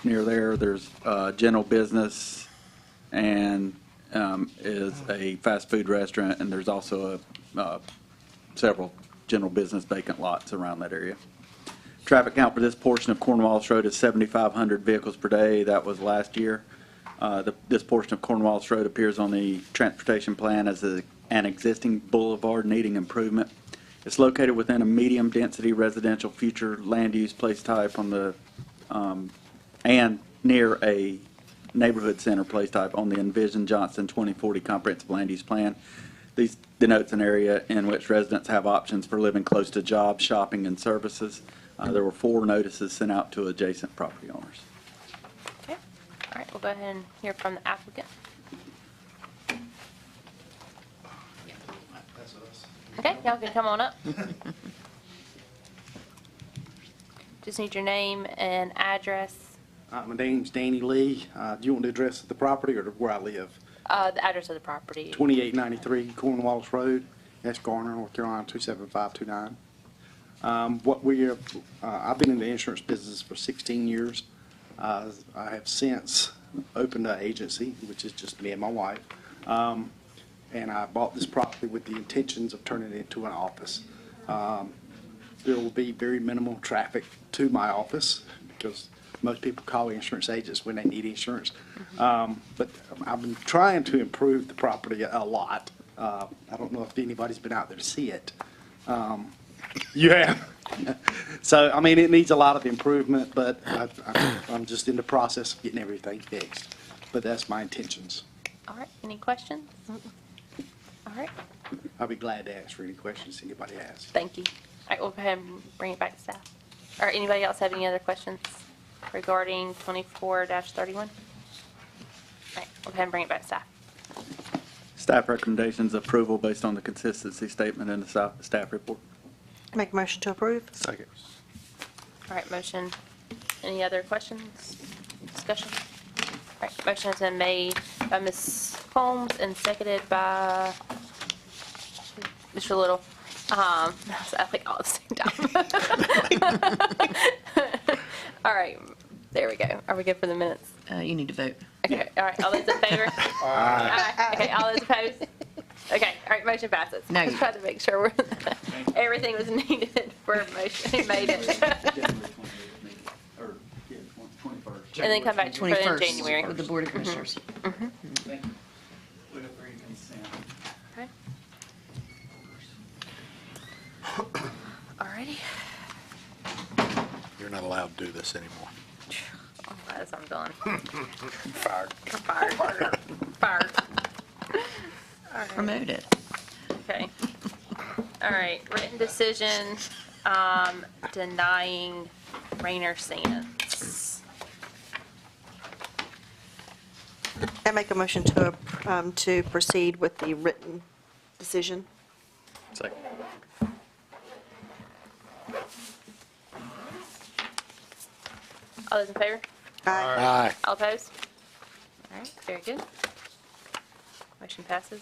near there. There's general business and is a fast food restaurant, and there's also several general business vacant lots around that area. Traffic count for this portion of Cornwallis Road is 7,500 vehicles per day. That was last year. This portion of Cornwallis Road appears on the transportation plan as an existing boulevard needing improvement. It's located within a medium-density residential future land use place type on the and near a neighborhood center place type on the envisioned Johnston 2040 comprehensive land use plan. These denotes an area in which residents have options for living close to jobs, shopping, and services. There were 4 notices sent out to adjacent property owners. Okay, all right, we'll go ahead and hear from the applicant. Okay, y'all can come on up. Just need your name and address. My name's Danny Lee. Do you want the address of the property or where I live? The address of the property. 2893 Cornwallis Road, S. Garner, North Carolina 27529. I've been in the insurance business for 16 years. I have since opened an agency, which is just me and my wife. And I bought this property with the intentions of turning it into an office. There will be very minimal traffic to my office because most people call insurance agents when they need insurance. But I've been trying to improve the property a lot. I don't know if anybody's been out there to see it. You have. So, I mean, it needs a lot of improvement, but I'm just in the process of getting everything fixed. But that's my intentions. All right, any questions? All right, I'll be glad to answer any questions anybody has. thank you. All right, we'll go ahead and bring it back to staff. Or anybody else have any other questions regarding 24-31? All right, we'll go ahead and bring it back to staff. Staff recommendations approval based on the consistency statement in the staff report. Make a motion to approve. Second. All right, motion. Any other questions, discussion? All right, motion has been made by Ms. Holmes and seconded by Mr. Little. I think all at the same time. All right, there we go. Are we good for the minutes? You need to vote. Okay, all right, all those in favor? Aye. Okay, all those opposed? Okay, all right, motion passes. No, Just tried to make sure everything was needed for motion, he made it. And then come back to put it in 21st January. with the Board of Commissioners. Okay. All righty. You're not allowed to do this anymore. Oh, as I'm done. Fired. Fired. Fired. All right. Promoted. Okay. All right, written decision denying Rainer Sands. I make a motion to proceed with the written decision. Second. All those in favor? Aye. All opposed? All right, very good. Motion passes.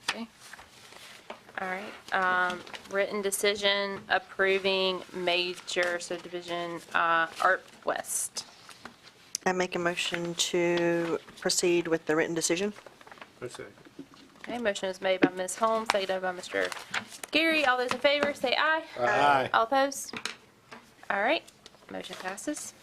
Okay. All right, written decision approving major subdivision, Art West. I make a motion to proceed with the written decision. Okay, motion is made by Ms. Holmes, seconded by Mr. Gary. All those in favor, say aye. Aye. All opposed? All right, Motion passes.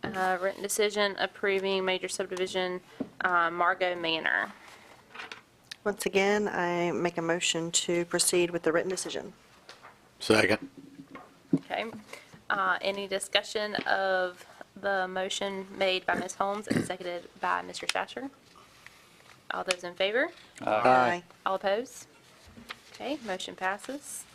All right, written decision approving major subdivision, Margot Manor. Once again, I make a motion to proceed with the written decision. Second. Okay. Any discussion of the motion made by Ms. Holmes and seconded by Mr. Shatcher? All those in favor? Aye. All opposed? Okay, motion passes.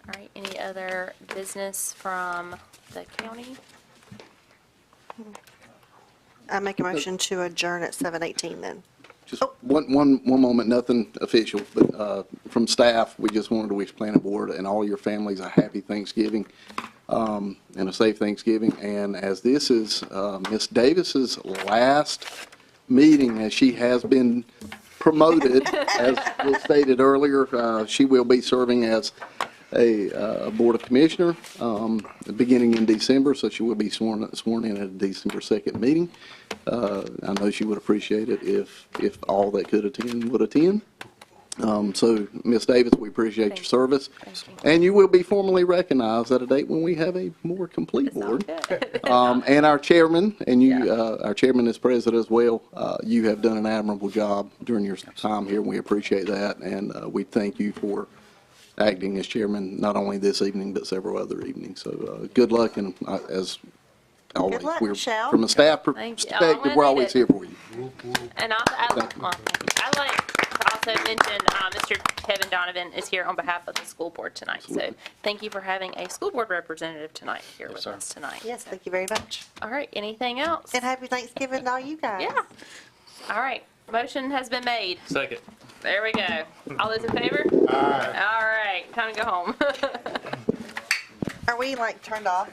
All right, any other business from the county? I make a motion to adjourn at 7:18 then. Just one moment, nothing official, but from staff, we just wanted to wish planning board and all your families a happy Thanksgiving and a safe Thanksgiving. And as this is Ms. Davis's last meeting, as she has been promoted, as was stated earlier, she will be serving as a Board of Commissioner beginning in December, so she will be sworn in at a December 2nd meeting. I know she would appreciate it if all that could attend would attend. So, Ms. Davis, we appreciate your service. And you will be formally recognized at a date when we have a more complete board. And our chairman, and you, our chairman is president as well. You have done an admirable job during your time here, and we appreciate that. And we thank you for acting as chairman, not only this evening, but several other evenings. So good luck, and as always, luck, we're, Michelle. from a staff Thank you. perspective, we're always here for you. And also, I like to also mention, Mr. Kevin Donovan is here on behalf of the school board tonight. So thank you for having a school board representative tonight here with us tonight. Yes, thank you very much. All right, anything else? And happy Thanksgiving to all you guys. Yeah. All right, motion has been made. Second. There we go. All those in favor? All right, time to go home. Are we like turned off?